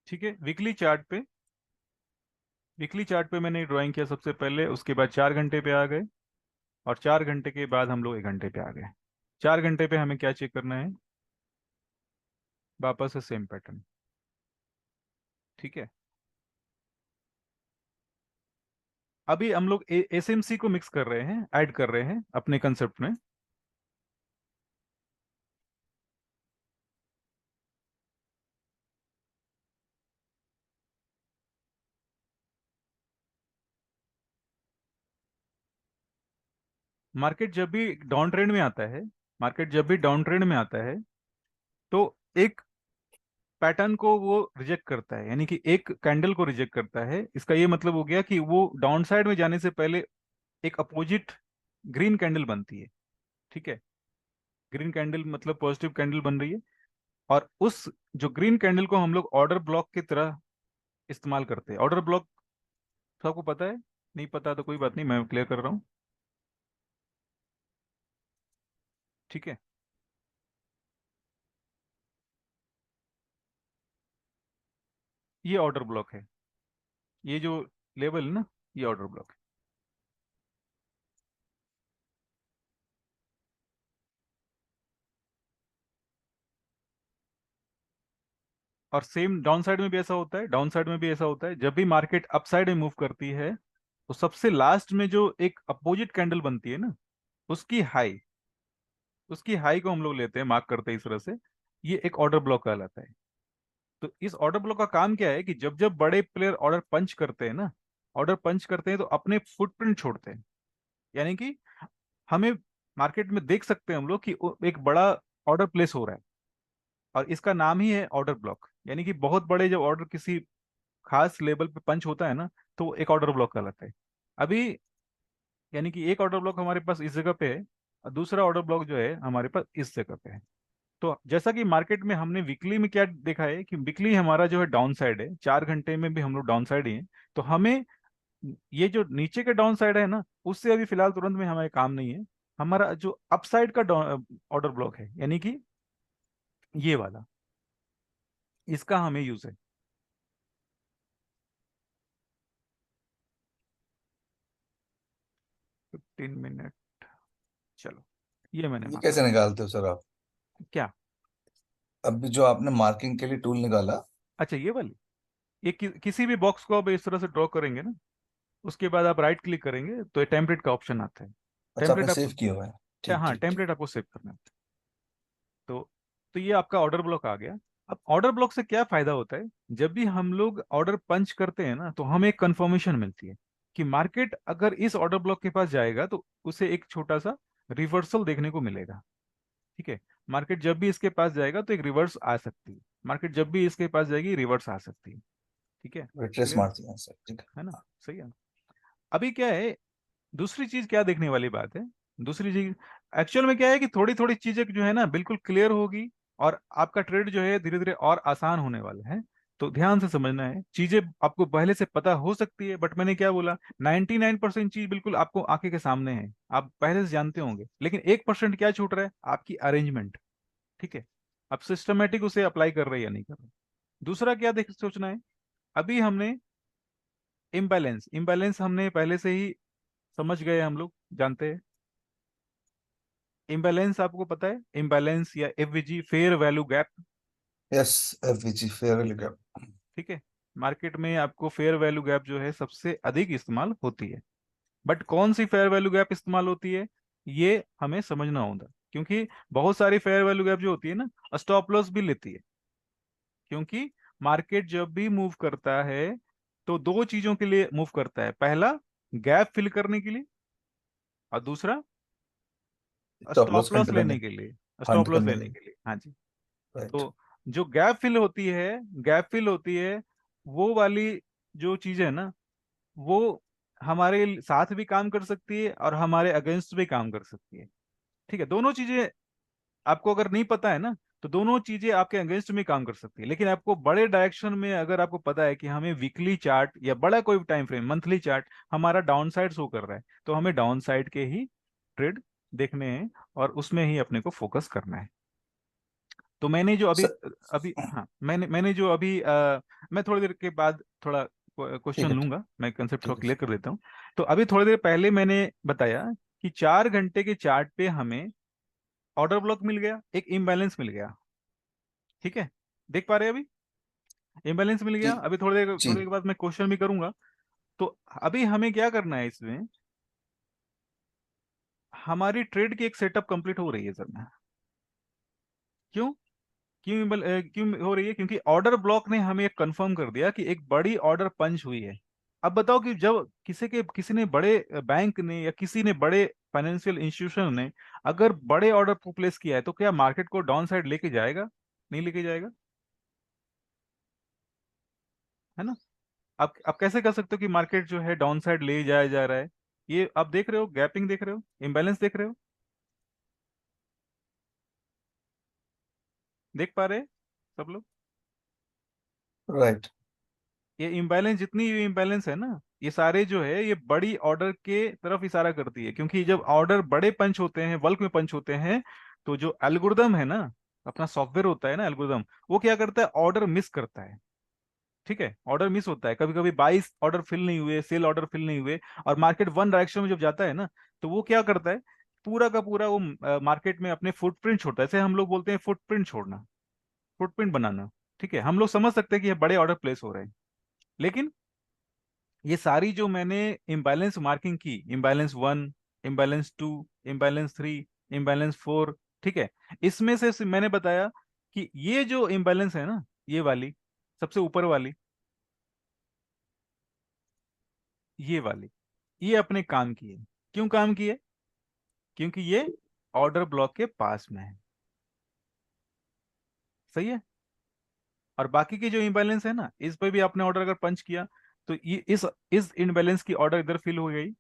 ठीक है, वीकली चार्ट पे मैंने ड्राइंग किया सबसे पहले, उसके बाद 4 घंटे पे आ गए, और 4 घंटे के बाद हम लोग 1 घंटे पे आ गए। 4 घंटे पे हमें क्या चेक करना है? वापस से सेम पैटर्न। ठीक है, अभी हम लोग एसएमसी को मिक्स कर रहे हैं, ऐड कर रहे हैं अपने कंसेप्ट में। मार्केट जब भी डाउन ट्रेंड में आता है, मार्केट जब भी डाउन ट्रेंड में आता है, तो एक पैटर्न को वो रिजेक्ट करता है, यानी कि एक कैंडल को रिजेक्ट करता है। इसका ये मतलब हो गया कि वो डाउन साइड में जाने से पहले एक अपोजिट ग्रीन कैंडल बनती है। ठीक है, ग्रीन कैंडल मतलब पॉजिटिव कैंडल बन रही है, और उस जो ग्रीन कैंडल को हम लोग ऑर्डर ब्लॉक की तरह इस्तेमाल करते हैं। ऑर्डर ब्लॉक सबको पता है? नहीं पता तो कोई बात नहीं, मैं क्लियर कर रहा हूँ। ठीक है, ये ऑर्डर ब्लॉक है, ये जो लेवल है ना, ये ऑर्डर ब्लॉक है। और सेम डाउन साइड में भी ऐसा होता है, डाउन साइड में भी ऐसा होता है। जब भी मार्केट अप साइड में मूव करती है, तो सबसे लास्ट में जो एक अपोजिट कैंडल बनती है ना, उसकी हाई, उसकी हाई को हम लोग लेते हैं, मार्क करते हैं इस तरह से। ये एक ऑर्डर ब्लॉक कहलाता है। तो इस ऑर्डर ब्लॉक का काम क्या है कि जब जब बड़े प्लेयर ऑर्डर पंच करते हैं ना, ऑर्डर पंच करते हैं तो अपने फुटप्रिंट छोड़ते हैं। यानी कि हमें मार्केट में देख सकते हैं हम लोग कि एक बड़ा ऑर्डर प्लेस हो रहा है, और इसका नाम ही है ऑर्डर ब्लॉक। यानी कि बहुत बड़े जब ऑर्डर किसी खास लेवल पे पंच होता है ना, तो वो एक ऑर्डर ब्लॉक कहलाता है। अभी यानी कि एक ऑर्डर ब्लॉक हमारे पास इस जगह पे है, और दूसरा ऑर्डर ब्लॉक जो है हमारे पास इस जगह पे है। तो जैसा कि मार्केट में हमने वीकली में क्या देखा है कि वीकली हमारा जो है डाउन साइड है, 4 घंटे में भी हम लोग डाउन साइड ही हैं। तो हमें ये जो नीचे के डाउन साइड है ना, उससे अभी फिलहाल तुरंत में हमें काम नहीं है। हमारा जो अपसाइड का ऑर्डर ब्लॉक है, यानी कि ये वाला, इसका हमें यूज है। 15 मिनट, चलो, ये मैंने ये मार्क कैसे कर निकालते हो सर आप? क्या? अभी जो आपने मार्किंग के लिए टूल निकाला। अच्छा, ये वाली, ये किसी भी बॉक्स को आप इस तरह से ड्रॉ करेंगे ना, उसके बाद आप राइट क्लिक करेंगे तो ये टेम्पलेट का ऑप्शन आता है। अच्छा, आपने टेम्पलेट सेव आपको, किया हुआ है। ठीक हाँ, ठीक ठीक। टेम्पलेट आपको सेव करना है। तो तो ये आपका ऑर्डर ब्लॉक आ गया। अब ऑर्डर ब्लॉक से क्या फायदा होता है? जब भी हम लोग ऑर्डर पंच करते हैं ना, तो हमें एक कंफर्मेशन मिलती है कि मार्केट अगर इस ऑर्डर ब्लॉक के पास जाएगा तो उसे एक छोटा सा रिवर्सल देखने को मिलेगा। ठीक है, मार्केट जब भी इसके पास जाएगा तो एक रिवर्स आ सकती है, मार्केट जब भी इसके पास जाएगी रिवर्स आ सकती है। ठीक है, रिट्रेस क्लियर मारती है सर, ठीक है ना? सही है। अभी क्या है, दूसरी चीज क्या देखने वाली बात है, दूसरी चीज एक्चुअल में क्या है कि थोड़ी थोड़ी चीजें जो है ना बिल्कुल क्लियर होगी, और आपका ट्रेड जो है धीरे धीरे और आसान होने वाला है। तो ध्यान से समझना है, चीजें आपको पहले से पता हो सकती है, बट मैंने क्या बोला, 99% चीज बिल्कुल आपको आंखें के सामने है, आप पहले से जानते होंगे। लेकिन 1% क्या छूट रहा है? आपकी अरेंजमेंट। ठीक है, आप सिस्टमेटिक उसे अप्लाई कर रहे हैं या नहीं कर रहे। दूसरा क्या देख सोचना है, अभी हमने इम्बैलेंस, इम्बैलेंस हमने पहले से ही समझ गए, हम लोग जानते हैं। इम्बैलेंस आपको पता है, इम्बैलेंस या FVG, fair value gap. Yes, FVG, fair value gap. ठीक है, मार्केट में आपको फेयर वैल्यू गैप जो है सबसे अधिक इस्तेमाल होती है। बट कौन सी फेयर वैल्यू गैप इस्तेमाल होती है ये हमें समझना होगा, क्योंकि बहुत सारी फेयर वैल्यू गैप जो होती है ना, स्टॉप लॉस भी लेती है। क्योंकि मार्केट जब भी मूव करता है तो दो चीजों के लिए मूव करता है, पहला गैप फिल करने के लिए, और दूसरा stop loss stop loss control लेने के लिए, स्टॉप हंट लॉस करने लेने के के लिए। हाँ जी। राइट। तो जो गैप फिल होती है, गैप फिल होती है, वो वाली जो चीज है ना, वो हमारे साथ भी काम कर सकती है और हमारे अगेंस्ट भी काम कर सकती है। ठीक है, दोनों चीजें आपको अगर नहीं पता है ना, तो दोनों चीजें आपके अगेंस्ट में काम कर सकती है। लेकिन आपको बड़े डायरेक्शन में अगर आपको पता है कि हमें वीकली चार्ट या बड़ा कोई टाइम फ्रेम, मंथली चार्ट हमारा डाउन साइड शो कर रहा है, तो हमें डाउन साइड के ही ट्रेड देखने हैं और उसमें ही अपने को फोकस करना है। तो मैंने जो अभी सर, अभी हाँ, मैंने जो अभी मैं थोड़ी देर के बाद थोड़ा ठीक क्वेश्चन है, लूंगा, मैं कंसेप्ट ठीक थोड़ा है क्लियर सर। कर देता हूँ। तो अभी थोड़ी देर पहले मैंने बताया कि 4 घंटे के चार्ट पे हमें ऑर्डर ब्लॉक मिल गया, एक इम्बैलेंस मिल गया। ठीक है, देख पा रहे हैं अभी, इम्बैलेंस मिल जी गया। अभी थोड़ी देर जी। के बाद मैं क्वेश्चन भी करूंगा। तो अभी हमें क्या करना है इसमें, हमारी ट्रेड की एक सेटअप कंप्लीट हो रही है सर में। क्यों, क्यों हो रही है? क्योंकि ऑर्डर ब्लॉक ने हमें कंफर्म कर दिया कि एक बड़ी ऑर्डर पंच हुई है। अब बताओ कि जब किसी ने बड़े बैंक ने या किसी ने बड़े फाइनेंशियल इंस्टीट्यूशन ने अगर बड़े ऑर्डर को प्लेस किया है, तो क्या मार्केट को डाउन साइड लेके जाएगा? नहीं लेके जाएगा, है ना? आप कैसे कर सकते हो कि मार्केट जो है डाउन साइड ले जाया जा रहा है? ये आप देख रहे हो, गैपिंग देख रहे हो, इम्बैलेंस देख रहे हो, देख पा रहे हैं सब लोग? राइट। ये इम्बैलेंस, जितनी भी इम्बैलेंस है ना, ये सारे जो है ये बड़ी ऑर्डर के तरफ इशारा करती है। क्योंकि जब ऑर्डर बड़े पंच होते हैं, बल्क में पंच होते हैं, तो जो एल्गोरिदम है ना, अपना सॉफ्टवेयर होता है ना एल्गोरिदम, वो क्या करता है, ऑर्डर मिस करता है। ठीक है, ऑर्डर मिस होता है, कभी कभी 22 ऑर्डर फिल नहीं हुए, सेल ऑर्डर फिल नहीं हुए, और मार्केट वन डायरेक्शन में जब जाता है ना, तो वो क्या करता है, पूरा का पूरा वो मार्केट में अपने फुटप्रिंट छोड़ता है। जैसे हम लोग बोलते हैं फुटप्रिंट छोड़ना, फुटप्रिंट बनाना। ठीक है, हम लोग समझ सकते हैं कि ये बड़े ऑर्डर प्लेस हो रहे हैं। लेकिन ये सारी जो मैंने इम्बैलेंस मार्किंग की, इम्बैलेंस 1, इम्बैलेंस 2, इम्बैलेंस 3, इम्बैलेंस 4, ठीक है, इसमें से मैंने बताया कि ये जो इम्बैलेंस है ना, ये वाली सबसे ऊपर वाली, ये वाली, ये अपने काम की है। क्यों काम की है? क्योंकि ये ऑर्डर ब्लॉक के पास में है। सही है। और बाकी की जो इम्बैलेंस है ना, इस पे भी आपने ऑर्डर अगर पंच किया, तो ये इस इम्बैलेंस की ऑर्डर इधर फिल हो गई।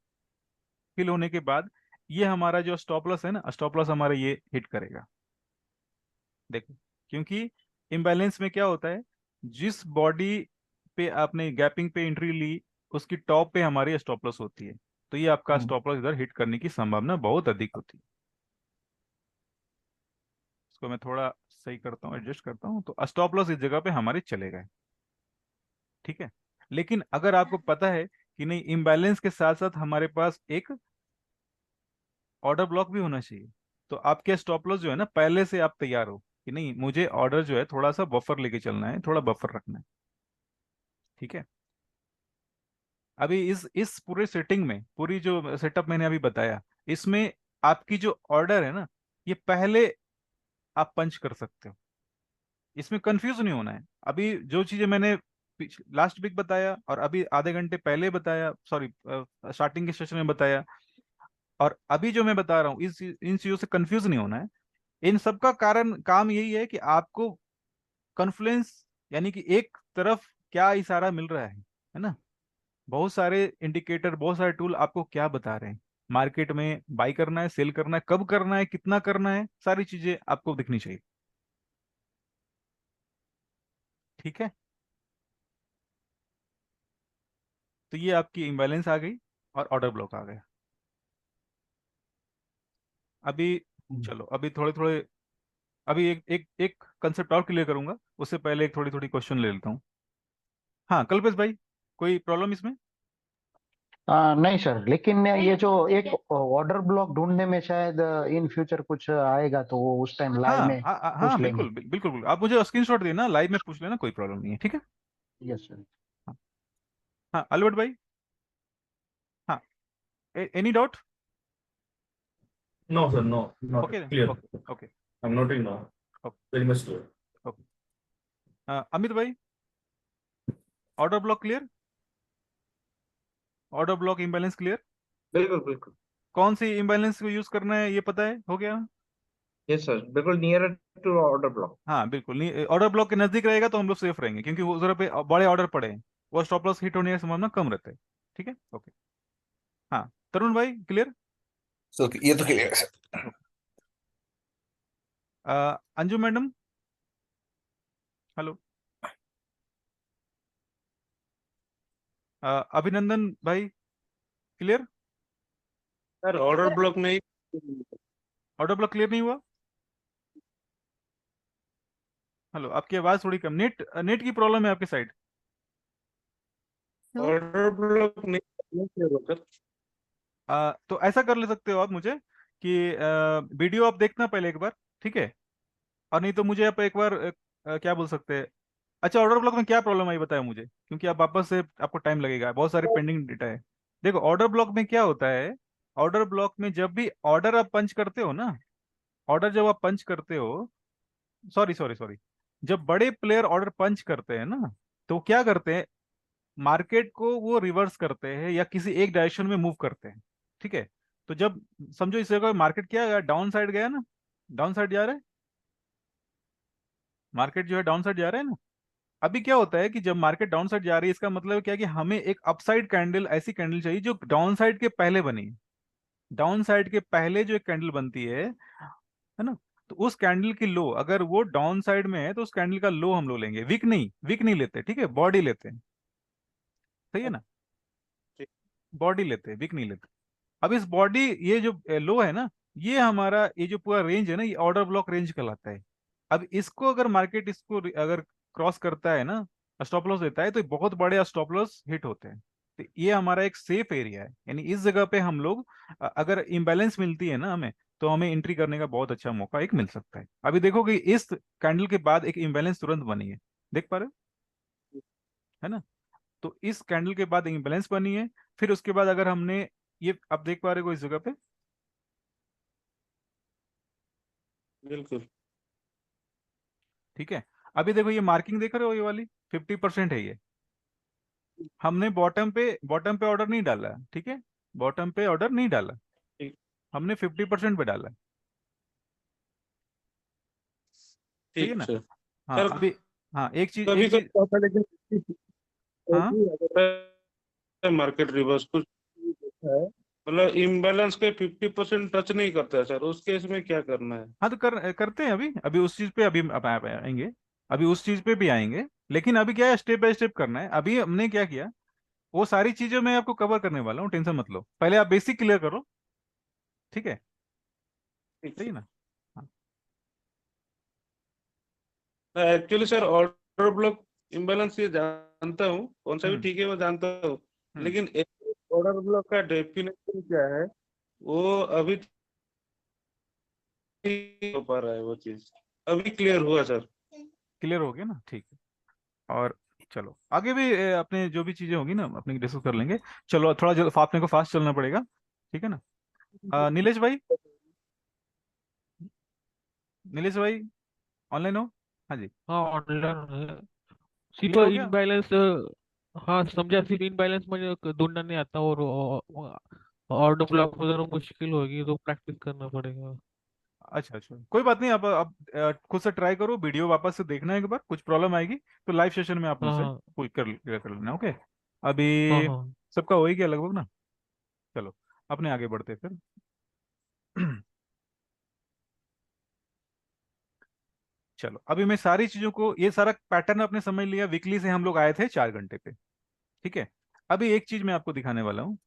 फिल होने के बाद ये हमारा जो स्टॉप लॉस है ना, स्टॉप लॉस हमारा ये हिट करेगा। देखो, क्योंकि इम्बैलेंस में क्या होता है, जिस बॉडी पे आपने गैपिंग पे एंट्री ली, उसकी टॉप पे हमारी स्टॉप लॉस होती है। तो ये आपका स्टॉप लॉस इधर हिट करने की संभावना बहुत अधिक होती है। इसको मैं थोड़ा सही करता हूँ, एडजस्ट करता हूँ, तो स्टॉप लॉस इस जगह पे हमारे चले गए। ठीक है। लेकिन अगर आपको पता है कि नहीं, इम्बैलेंस के साथ साथ हमारे पास एक ऑर्डर ब्लॉक भी होना चाहिए, तो आपके स्टॉप लॉस जो है ना, पहले से आप तैयार हो कि नहीं, मुझे ऑर्डर जो है थोड़ा सा बफर लेके चलना है, थोड़ा बफर रखना है। ठीक है। अभी इस पूरे सेटिंग में, पूरी जो सेटअप मैंने अभी बताया, इसमें आपकी जो ऑर्डर है ना, ये पहले आप पंच कर सकते हो। इसमें कंफ्यूज नहीं होना है। अभी जो चीजें मैंने लास्ट वीक बताया और अभी आधे घंटे पहले बताया, सॉरी स्टार्टिंग के सेशन में बताया, और अभी जो मैं बता रहा हूँ, इस इन चीजों से कंफ्यूज नहीं होना है। इन सब का कारण काम यही है कि आपको कॉन्फ्लुएंस, यानी कि एक तरफ क्या इशारा मिल रहा है ना। बहुत सारे इंडिकेटर, बहुत सारे टूल आपको क्या बता रहे हैं, मार्केट में बाई करना है, सेल करना है, कब करना है, कितना करना है, सारी चीजें आपको दिखनी चाहिए। ठीक है। तो ये आपकी इम्बैलेंस आ गई और ऑर्डर ब्लॉक आ गया। अभी चलो, अभी थोड़े थोड़े, अभी एक एक एक कंसेप्ट और क्लियर करूंगा, उससे पहले एक थोड़ी थोड़ी क्वेश्चन ले लेता हूँ। हाँ कल्पेश भाई, कोई प्रॉब्लम इसमें? नहीं सर, लेकिन ये जो एक ऑर्डर ब्लॉक ढूंढने में शायद इन फ्यूचर कुछ आएगा, तो वो उस टाइम लाइव हाँ में हाँ पूछ लेंगे। बिल्कुल बिल्कुल बिल्कुल, आप मुझे स्क्रीनशॉट देना, लाइव में पूछ लेना, कोई प्रॉब्लम नहीं है, ठीक है। Yes sir. हाँ हाँ अलबर्ट भाई, हाँ, any doubt? No, sir, no, not okay clear. Okay okay I'm noting now. Okay. Very much clear. Okay. Amit भाई, order block clear? Order block imbalance clear? बिल्कुल बिल्कुल। कौन सी इम्बैलेंस को यूज करना है ये पता है, हो गया? यस सर, बिल्कुल नियर टू ऑर्डर ब्लॉक। हाँ बिल्कुल, नहीं ऑर्डर ब्लॉक के नजदीक रहेगा तो हम लोग सेफ रहेंगे, क्योंकि वो उधर पे बड़े ऑर्डर पड़े हैं, वो स्टॉप लॉस हिट होने की संभावना कम रहता है, ठीक है। ओके, हाँ तरुण भाई क्लियर? सर ये तो क्लियर है सर। Anju madam, hello. अभिनंदन भाई क्लियर? सर ऑर्डर ब्लॉक में ही ऑर्डर ब्लॉक क्लियर नहीं हुआ? हेलो, आपकी आवाज थोड़ी कम, नेट नेट की प्रॉब्लम है आपके साइड? ऑर्डर ब्लॉक नहीं clear हुआ सर। तो ऐसा कर ले सकते हो आप मुझे कि वीडियो आप देखना पहले एक बार, ठीक है, और नहीं तो मुझे आप एक बार क्या बोल सकते हैं। अच्छा, ऑर्डर ब्लॉक में क्या प्रॉब्लम आई बताया मुझे, क्योंकि आप वापस से आपको टाइम लगेगा, बहुत सारे पेंडिंग डेटा है। देखो ऑर्डर ब्लॉक में क्या होता है, ऑर्डर ब्लॉक में जब भी ऑर्डर आप पंच करते हो ना, ऑर्डर जब आप पंच करते हो, सॉरी सॉरी सॉरी, जब बड़े प्लेयर ऑर्डर पंच करते हैं ना, तो क्या करते हैं, मार्केट को वो रिवर्स करते हैं या किसी एक डायरेक्शन में मूव करते हैं, ठीक है। तो जब समझो इस जगह मार्केट क्या गया, डाउन साइड गया ना, डाउन साइड जा रहा है, मार्केट जो है डाउन साइड जा रहा है ना। अभी क्या होता है कि जब मार्केट डाउन साइड जा रही है, इसका मतलब क्या है कि हमें एक अपसाइड कैंडल, ऐसी कैंडल चाहिए जो डाउन साइड के पहले बनी, डाउन साइड के पहले जो एक कैंडल बनती है ना। तो उस कैंडल की लो अगर वो डाउन साइड में है तो उस कैंडल का लो हम लोग लेंगे, वीक नहीं लेते, ठीक है, बॉडी लेते हैं, सही है ना, बॉडी लेते हैं, वीक नहीं लेते। अब इस बॉडी, ये जो लो है ना, ये हमारा ये जो पूरा रेंज है ना, ये ऑर्डर ब्लॉक रेंज कहलाता है। अब इसको अगर मार्केट इसको अगर क्रॉस करता है ना, स्टॉप लॉस देता है, तो बहुत बड़े स्टॉप लॉस हिट होते हैं। तो ये हमारा एक सेफ एरिया है, यानी इस जगह पे हम लोग अगर इम्बैलेंस मिलती है ना हमें, तो हमें एंट्री करने का बहुत अच्छा मौका एक मिल सकता है। अभी देखो कि इस कैंडल के बाद एक इम्बैलेंस तुरंत बनी है, देख पा रहे हो, है ना। तो इस कैंडल के बाद इम्बैलेंस बनी है, फिर उसके बाद अगर हमने ये, आप देख पा रहे हो इस जगह पे, बिल्कुल। ठीक है। अभी देखो ये मार्किंग देख रहे हो, ये वाली 50% है ये, हमने बॉटम पे ऑर्डर नहीं डाला है, ठीक है, बॉटम पे ऑर्डर नहीं डाला, ठीक हमने 50% पे डाला है, सही है ठीक ना। सर। हाँ सर अभी, हाँ एक चीज कभी एक चीज, कभी होता है, लेकिन हाँ मार्केट रिवर्स कुछ होता है, मतलब इम्बैलेंस के 50% टच नहीं करता है सर, उस केस में क्या करना है? हाँ तो करते हैं अभी, अभी उस चीज पे अभी आप आएंगे, अभी उस चीज पे भी आएंगे, लेकिन अभी क्या है, स्टेप बाय स्टेप करना है। अभी हमने क्या किया, वो सारी चीजें मैं आपको कवर करने वाला हूँ, टेंशन मत लो, पहले आप बेसिक क्लियर करो, ठीक है, ठीक सही है सर। ना। हाँ actually sir order block imbalance ये जानता हूँ, कौन सा भी हम्म ठीक है वो जानता हूँ, हम्म लेकिन ऑर्डर ब्लॉक का डेफिनेशन क्या है वो अभी नहीं हो पा रहा है वो चीज, अभी क्लियर हुआ सर। क्लियर हो गया ना, ठीक है। और चलो आगे भी अपने जो भी चीजें होगी ना अपने डिस्कस कर लेंगे। चलो थोड़ा जल्द अपने को फास्ट चलना पड़ेगा, ठीक है ना। नीलेश भाई, नीलेश भाई ऑनलाइन हो? हाँ जी, हाँ ऑनलाइन है। सिर्फ क्लियर हो गया? इनबैलेंस, हाँ समझा, सिर्फ इनबैलेंस मुझे ढूंढना नहीं आता, और ऑर्डर ब्लॉक में जरा मुश्किल होगी, तो प्रैक्टिस करना पड़ेगा। अच्छा अच्छा, कोई बात नहीं, आप खुद से ट्राई करो, वीडियो वापस से देखना एक बार, कुछ प्रॉब्लम आएगी तो लाइव सेशन में आप हाँ मुझसे हाँ पूछ कर लेना, ओके। अभी हाँ हाँ। सबका हो ही गया लगभग ना, चलो अपने आगे बढ़ते हैं फिर। चलो अभी मैं सारी चीजों को, ये सारा पैटर्न आपने समझ लिया, वीकली से हम लोग आए थे 4 घंटे पे, ठीक है। अभी एक चीज मैं आपको दिखाने वाला हूँ,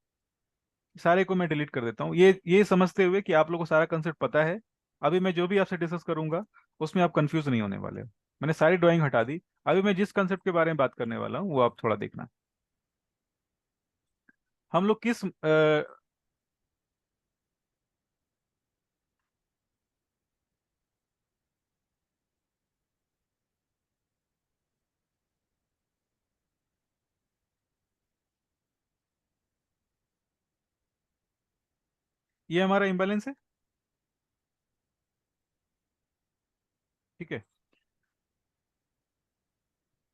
सारे को मैं डिलीट कर देता हूँ, ये समझते हुए कि आप लोगों को सारा कंसेप्ट पता है। अभी मैं जो भी आपसे डिस्कस करूंगा उसमें आप कंफ्यूज नहीं होने वाले हो, मैंने सारी ड्राइंग हटा दी। अभी मैं जिस कंसेप्ट के बारे में बात करने वाला हूँ वो आप थोड़ा देखना। हम लोग किस ये हमारा इम्बैलेंस है, ठीक है।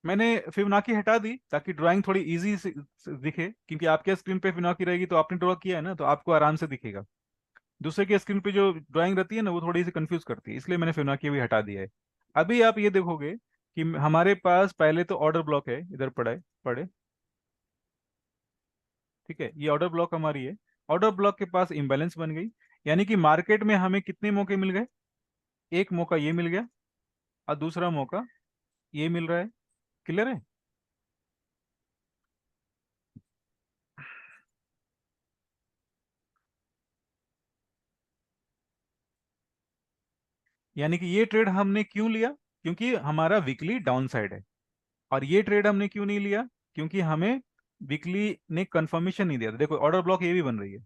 मैंने फिबोनाची हटा दी ताकि ड्राइंग थोड़ी इजी से दिखे, क्योंकि आपके स्क्रीन पे फिबोनाची रहेगी तो आपने ड्रॉ किया है ना, तो आपको आराम से दिखेगा। दूसरे के स्क्रीन पे जो ड्राइंग रहती है ना, वो थोड़ी सी कंफ्यूज करती है, इसलिए मैंने फिबोनाची भी हटा दिया है। अभी आप ये देखोगे कि हमारे पास पहले तो ऑर्डर ब्लॉक है, इधर पड़े, ठीक है, ये ऑर्डर ब्लॉक हमारी है। ऑर्डर ब्लॉक के पास इम्बैलेंस बन गई, यानी कि मार्केट में हमें कितने मौके मिल गए, एक मौका ये मिल गया और दूसरा मौका ये मिल रहा है। क्लियर है? यानी कि ये ट्रेड हमने क्यों लिया, क्योंकि हमारा वीकली डाउन साइड है। और ये ट्रेड हमने क्यों नहीं लिया, क्योंकि हमें वीकली ने कंफर्मेशन नहीं दिया था। देखो ऑर्डर ब्लॉक ये भी बन रही है,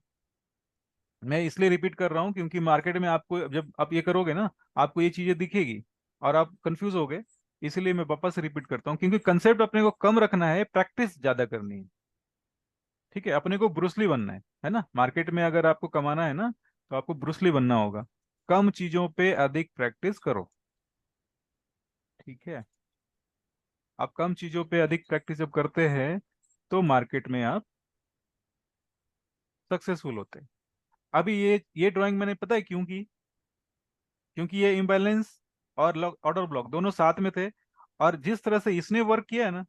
मैं इसलिए रिपीट कर रहा हूं क्योंकि मार्केट में आपको जब आप ये करोगे ना, आपको ये चीजें दिखेगी और आप कंफ्यूज हो गए। इसलिए मैं वापस रिपीट करता हूँ, क्योंकि कंसेप्ट अपने को कम रखना है, प्रैक्टिस ज्यादा करनी है, ठीक है। अपने को ब्रूसली बनना है ना। मार्केट में अगर आपको कमाना है ना, तो आपको ब्रूसली बनना होगा। कम चीजों पे अधिक प्रैक्टिस करो, ठीक है। आप कम चीजों पे अधिक प्रैक्टिस जब करते हैं तो मार्केट में आप सक्सेसफुल होते हैं। अभी ये ड्राइंग मैंने पता है क्यों की, क्योंकि ये इम्बैलेंस और ऑर्डर ब्लॉक दोनों साथ में थे। और जिस तरह से इसने वर्क किया है ना,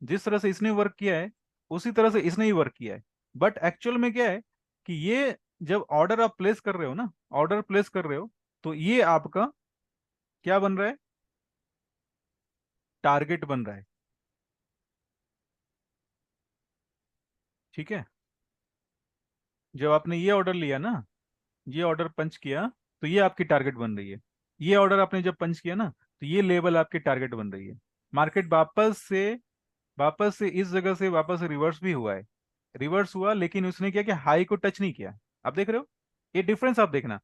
जिस तरह से इसने वर्क किया है उसी तरह से इसने ही वर्क किया है। बट एक्चुअल में क्या है कि ये जब ऑर्डर आप प्लेस कर रहे हो ना, ऑर्डर प्लेस कर रहे हो, तो ये आपका क्या बन रहा है, टारगेट बन रहा है, ठीक है। जब आपने ये ऑर्डर लिया ना, ये ऑर्डर पंच किया, तो ये आपकी टारगेट बन रही है। ये ऑर्डर आपने जब पंच किया ना, तो ये लेवल आपकी टारगेट बन रही है। मार्केट वापस से इस जगह से वापस रिवर्स भी हुआ है, रिवर्स हुआ, लेकिन उसने क्या किया, हाई को टच नहीं किया। आप देख रहे हो ये डिफरेंस, आप देखना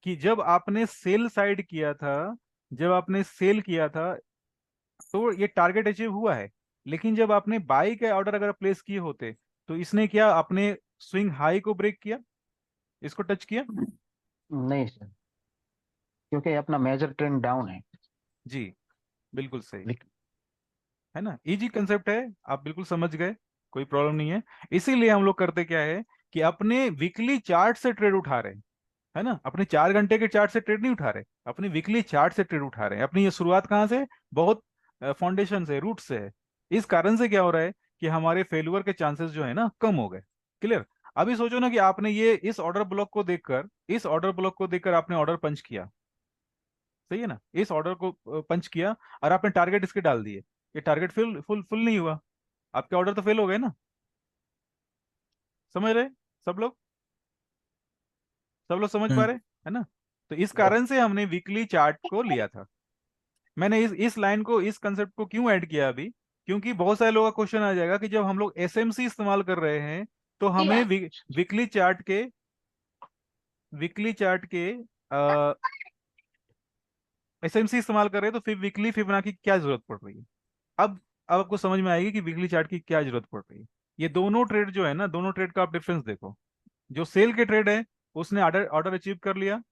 कि जब आपने सेल साइड किया था, जब आपने सेल किया था तो ये टारगेट अचीव हुआ है। लेकिन जब आपने बाई के ऑर्डर अगर प्लेस किए होते, तो इसने क्या, अपने स्विंग हाई को ब्रेक किया, इसको टच किया। नहीं सर, क्योंकि अपना मेजर ट्रेंड डाउन है। जी बिल्कुल सही, विक- है ना। इजी कंसेप्ट है, आप बिल्कुल समझ गए, कोई प्रॉब्लम नहीं है। इसीलिए हम लोग करते क्या है कि अपने वीकली चार्ट से ट्रेड उठा रहे हैं, है ना। अपने 4 घंटे के चार्ट से ट्रेड नहीं उठा रहे, अपने वीकली चार्ट से ट्रेड उठा रहे हैं। अपनी ये शुरुआत कहाँ से, बहुत फाउंडेशन से, रूट से है। इस कारण से क्या हो रहा है कि हमारे फेल्यूर के चांसेस जो है ना कम हो गए। क्लियर? अभी सोचो ना कि आपने ये इस ऑर्डर ब्लॉक को देखकर आपने ऑर्डर पंच किया, सही है ना, इस ऑर्डर को पंच किया और आपने टारगेट इसके डाल दिए, ये टारगेट फुल फुल फुल नहीं हुआ, आपके ऑर्डर तो फेल हो गए ना। समझ रहे सब लोग? सब लोग समझ पा हम्म। रहे है ना। तो इस कारण से हमने वीकली चार्ट को लिया था। मैंने इस लाइन को, इस कंसेप्ट को क्यों ऐड किया अभी, क्योंकि बहुत सारे लोगों का क्वेश्चन आ जाएगा कि जब हम लोग एसएमसी इस्तेमाल कर रहे हैं तो हमें वीकली चार्ट के वीकली चार्ट के एसएमसी इस्तेमाल कर रहे हैं, तो फिर वीकली फिबोनाची की क्या जरूरत पड़ रही है। अब आपको समझ में आएगी कि वीकली चार्ट की क्या जरूरत पड़ रही है। ये दोनों ट्रेड जो है ना, दोनों ट्रेड का आप डिफरेंस देखो। जो सेल के ट्रेड है उसने ऑर्डर ऑर्डर अचीव कर लिया,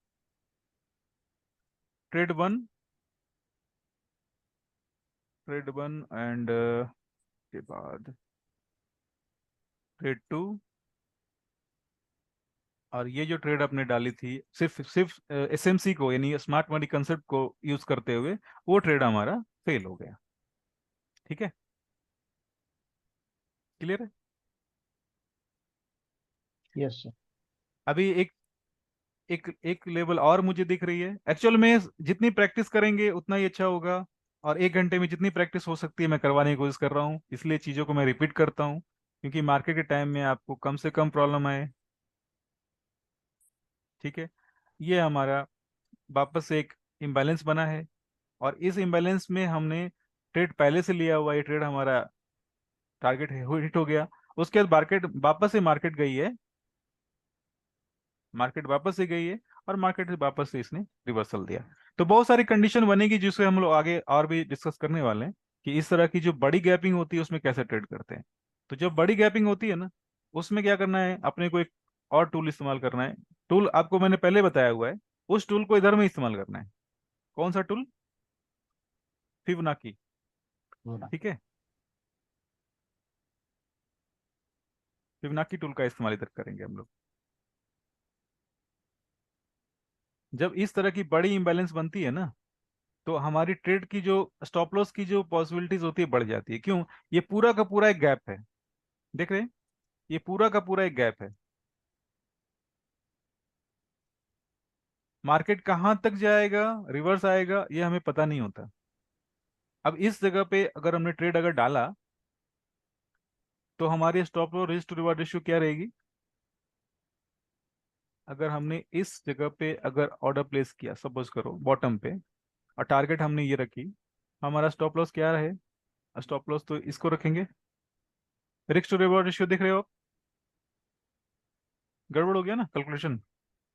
trade one, trade one and के बाद ट्रेड टू। और ये जो ट्रेड आपने डाली थी सिर्फ सिर्फ एसएमसी को, यानी स्मार्ट मनी कंसेप्ट को यूज करते हुए, वो ट्रेड हमारा फेल हो गया, ठीक है। क्लियर है? Yes sir. अभी एक एक एक लेवल और मुझे दिख रही है। एक्चुअल में जितनी प्रैक्टिस करेंगे उतना ही अच्छा होगा, और 1 घंटे में जितनी प्रैक्टिस हो सकती है मैं करवाने की कोशिश कर रहा हूँ, इसलिए चीज़ों को मैं रिपीट करता हूँ, क्योंकि मार्केट के टाइम में आपको कम से कम प्रॉब्लम आए, ठीक है। ये हमारा वापस से एक इम्बैलेंस बना है, और इस इम्बैलेंस में हमने ट्रेड पहले से लिया हुआ, ये ट्रेड हमारा टारगेट हिट हो गया। उसके बाद मार्केट वापस से मार्केट गई है, मार्केट वापस से गई है, और मार्केट से वापस से इसने रिवर्सल दिया। तो बहुत सारी कंडीशन बनेगी जिससे हम लोग आगे और भी डिस्कस करने वाले हैं कि इस तरह की जो बड़ी गैपिंग होती है उसमें कैसे ट्रेड करते हैं। तो जब बड़ी गैपिंग होती है ना, उसमें क्या करना है, अपने को एक और टूल इस्तेमाल करना है। टूल आपको मैंने पहले बताया हुआ है, उस टूल को इधर में इस्तेमाल करना है। कौन सा टूल? फिबोनाची। ठीक है, फिबोनाची टूल का इस्तेमाल इधर करेंगे हम लोग। जब इस तरह की बड़ी इंबैलेंस बनती है ना, तो हमारी ट्रेड की जो स्टॉप लॉस की जो पॉसिबिलिटीज होती है बढ़ जाती है। क्यों? ये पूरा का पूरा एक गैप है, देख रहे हैं, ये पूरा का पूरा एक गैप है। मार्केट कहां तक जाएगा, रिवर्स आएगा, ये हमें पता नहीं होता। अब इस जगह पे अगर हमने ट्रेड अगर डाला, तो हमारी stop loss risk to reward ratio क्या रहेगी? अगर हमने इस जगह पे अगर ऑर्डर प्लेस किया, सपोज करो बॉटम पे, और टारगेट हमने ये रखी, हमारा स्टॉप लॉस क्या रहे? स्टॉप लॉस तो इसको रखेंगे, रिस्क टू रिवार्ड रेशियो देख रहे हो आप? गड़बड़ हो गया ना कैलकुलेशन,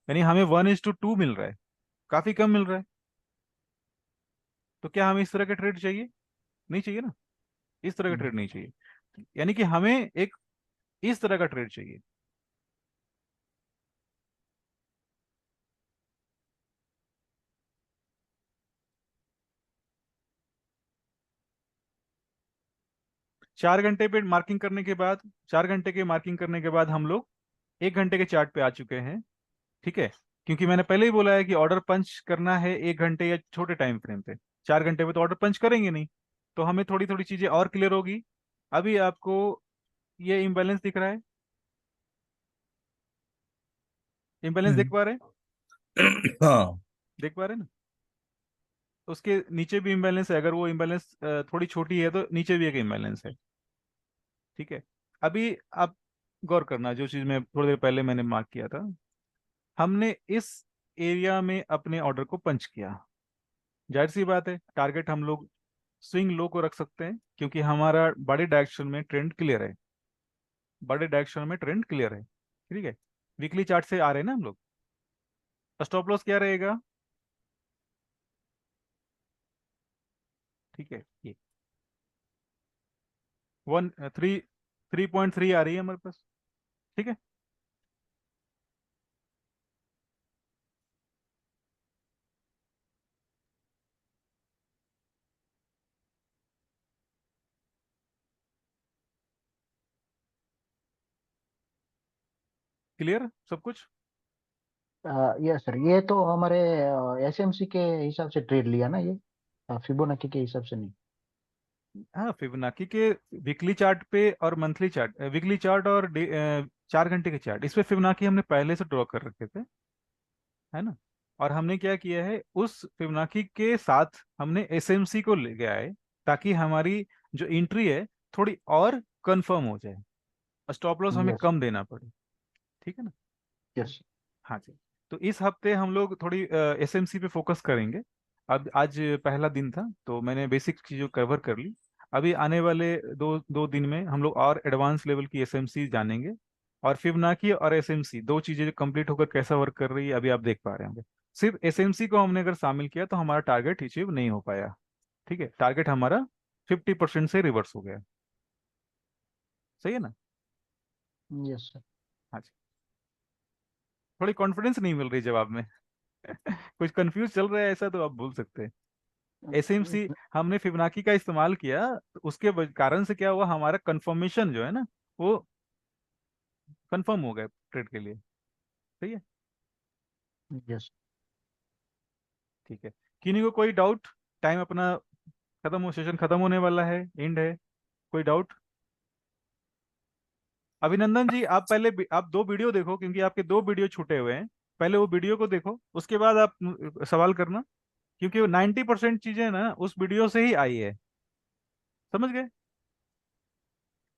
यानी हमें 1:2 मिल रहा है, काफी कम मिल रहा है। तो क्या हमें इस तरह का ट्रेड चाहिए? नहीं चाहिए ना, इस तरह का ट्रेड नहीं चाहिए। यानी कि हमें एक इस तरह का ट्रेड चाहिए। चार घंटे पे मार्किंग करने के बाद, 4 घंटे के मार्किंग करने के बाद हम लोग 1 घंटे के चार्ट पे आ चुके हैं। ठीक है, क्योंकि मैंने पहले ही बोला है कि ऑर्डर पंच करना है 1 घंटे या छोटे टाइम फ्रेम पे। 4 घंटे पे तो ऑर्डर पंच करेंगे नहीं, तो हमें थोड़ी थोड़ी चीजें और क्लियर होगी। अभी आपको ये इम्बैलेंस दिख रहा है, इम्बैलेंस देख पा रहे हैं? हाँ देख पा रहे हैं ना? उसके नीचे भी इम्बैलेंस है, अगर वो इम्बैलेंस थोड़ी छोटी है तो नीचे भी एक इम्बैलेंस है। ठीक है, अभी आप गौर करना, जो चीज मैं थोड़ी देर पहले मैंने मार्क किया था, हमने इस एरिया में अपने ऑर्डर को पंच किया। जाहिर सी बात है, टारगेट हम लोग स्विंग लो को रख सकते हैं, क्योंकि हमारा बड़े डायरेक्शन में ट्रेंड क्लियर है, बड़े डायरेक्शन में ट्रेंड क्लियर है। ठीक है, वीकली चार्ट से आ रहे हैं ना हम लोग। स्टॉप लॉस क्या रहेगा? ठीक है, ये 3.3 आ रही है हमारे पास। ठीक है, क्लियर सब कुछ? यस सर, ये तो हमारे एसएमसी के हिसाब से ट्रेड लिया ना ये, फिबोनाची के हिसाब से नहीं। हाँ, फिबोनाची के वीकली चार्ट पे और मंथली चार्ट, वीकली चार्ट और 4 घंटे के चार्ट, इस पे फिबोनाची हमने पहले से ड्रॉ कर रखे थे, है ना। और हमने क्या किया है, उस फिबोनाची के साथ हमने एसएमसी को ले गया है, ताकि हमारी जो एंट्री है थोड़ी और कंफर्म हो जाए, स्टॉप लॉस हमें यस कम देना पड़े। ठीक है ना। यस। हाँ जी, तो इस हफ्ते हम लोग थोड़ी एसएमसी पे फोकस करेंगे। अब आज पहला दिन था तो मैंने बेसिक चीज़ों कवर कर ली। अभी आने वाले दो दो दिन में हम लोग और एडवांस लेवल की एसएमसी जानेंगे, और फिबोनाची और एसएमसी दो चीज़ें कंप्लीट होकर कैसा वर्क कर रही है अभी आप देख पा रहे होंगे। सिर्फ एसएमसी को हमने अगर शामिल किया तो हमारा टारगेट अचीव नहीं हो पाया। ठीक है, टारगेट हमारा 50% से रिवर्स हो गया। सही है ना? Yes sir. हाँ जी, थोड़ी कॉन्फिडेंस नहीं मिल रही जवाब में। कुछ कंफ्यूज चल रहा है ऐसा तो आप बोल सकते हैं। एसएमसी हमने फिबोनाची का इस्तेमाल किया, तो उसके कारण से क्या हुआ, हमारा कंफर्मेशन जो है ना, वो कंफर्म हो गया ट्रेड के लिए। सही है, यस। ठीक है। किन्हीं को कोई डाउट? टाइम अपना खत्म हो, सेशन खत्म होने वाला है, एंड है। कोई डाउट? अभिनंदन जी, आप पहले आप 2 वीडियो देखो, क्योंकि आपके 2 वीडियो छूटे हुए हैं। पहले वो वीडियो को देखो, उसके बाद आप सवाल करना, क्योंकि वो 90% चीजें ना उस वीडियो से ही आई है। समझ गए,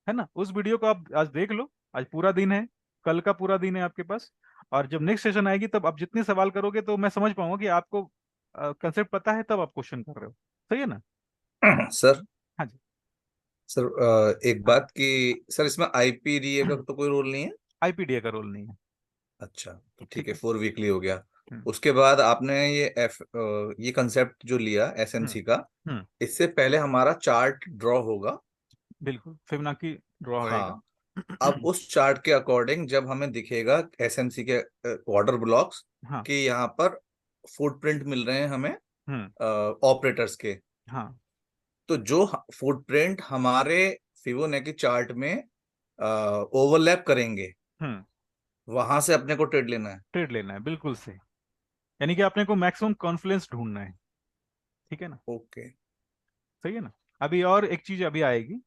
है ना। उस वीडियो को आप आज देख लो, आज पूरा दिन है, कल का पूरा दिन है आपके पास। और जब नेक्स्ट सेशन आएगी तब आप जितने सवाल करोगे तो मैं समझ पाऊंगा कि आपको कंसेप्ट पता है, तब आप क्वेश्चन कर रहे हो। सही है ना? सर हाँ जी। सर एक बात कि सर इसमें आईपीडीए का तो कोई रोल नहीं है? आईपीडीए का रोल नहीं है। अच्छा, तो ठीक ठीक है, है। 4 वीकली हो गया। हम्म उसके बाद आपने ये कंसेप्ट जो लिया एसएमसी का, हम्म इससे पहले हमारा चार्ट ड्रॉ होगा। बिल्कुल फिबोनाची ड्रॉ रहेगा। हाँ, अब उस चार्ट के अकॉर्डिंग जब हमें दिखेगा एसएमसी के ऑर्डर ब्लॉक्स हाँ कि यहाँ पर फुटप्रिंट मिल रहे हैं हमें हम्म ऑपरेटर्स के, हाँ तो जो फुटप्रिंट हमारे फिबोनाची चार्ट में ओवरलैप करेंगे, हम्म वहां से अपने को ट्रेड लेना है। ट्रेड लेना है, बिल्कुल सही। यानी कि आपने को मैक्सिमम कॉन्फिडेंस ढूंढना है। ठीक है ना? ओके। सही है ना? अभी और एक चीज अभी आएगी,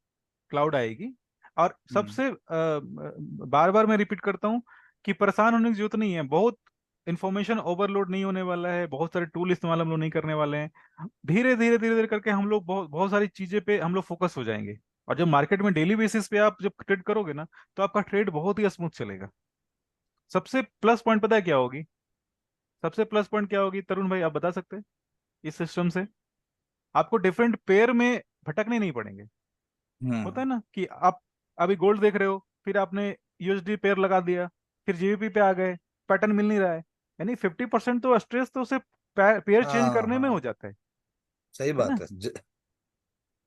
क्लाउड आएगी। और सबसे बार बार मैं रिपीट करता हूँ कि परेशान होने की जरूरत नहीं है। बहुत इंफॉर्मेशन ओवरलोड नहीं होने वाला है, बहुत सारे टूल इस्तेमाल हम लोग नहीं करने वाले हैं। धीरे धीरे धीरे धीरे करके हम लोग बहुत बहुत सारी चीजें पे हम लोग फोकस हो जाएंगे। और जब मार्केट में डेली बेसिस पे आप जब ट्रेड करोगे ना, तो आपका ट्रेड बहुत ही स्मूथ चलेगा। सबसे प्लस पॉइंट पता है क्या होगी? सबसे प्लस पॉइंट क्या होगी तरुण भाई, आप बता सकते हैं? इस सिस्टम से आपको डिफरेंट पेयर में भटकने नहीं पड़ेंगे। होता है ना कि आप अभी गोल्ड देख रहे हो, फिर आपने यूएसडी पेयर लगा दिया, फिर जीबीपी पे आ गए, पैटर्न मिल नहीं रहा है। यानी 50% तो स्ट्रेस तो उसे पेयर चेंज हाँ करने में हो हाँ, जाता सही है ना? बात है।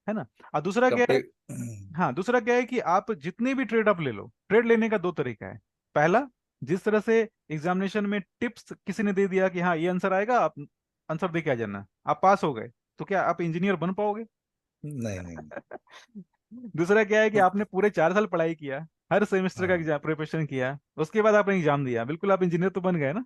है ना? और दूसरा क्या है? कपड़े। हाँ, दूसरा क्या है कि आप जितने भी ट्रेड आप ले लो, ट्रेड लेने का दो तरीका है। पहला, जिस तरह से एग्जामिनेशन में टिप्स किसी ने दे दिया कि हाँ ये आंसर आएगा, आप आंसर दे के आ जाना, आप पास हो गए, तो क्या आप इंजीनियर बन पाओगे? नहीं नहीं नहीं। दूसरा क्या है कि आपने पूरे 4 साल पढ़ाई किया, हर सेमेस्टर का हाँ। एग्जाम प्रिपरेशन किया, उसके बाद आपने एग्जाम दिया, बिल्कुल आप इंजीनियर तो बन गए ना।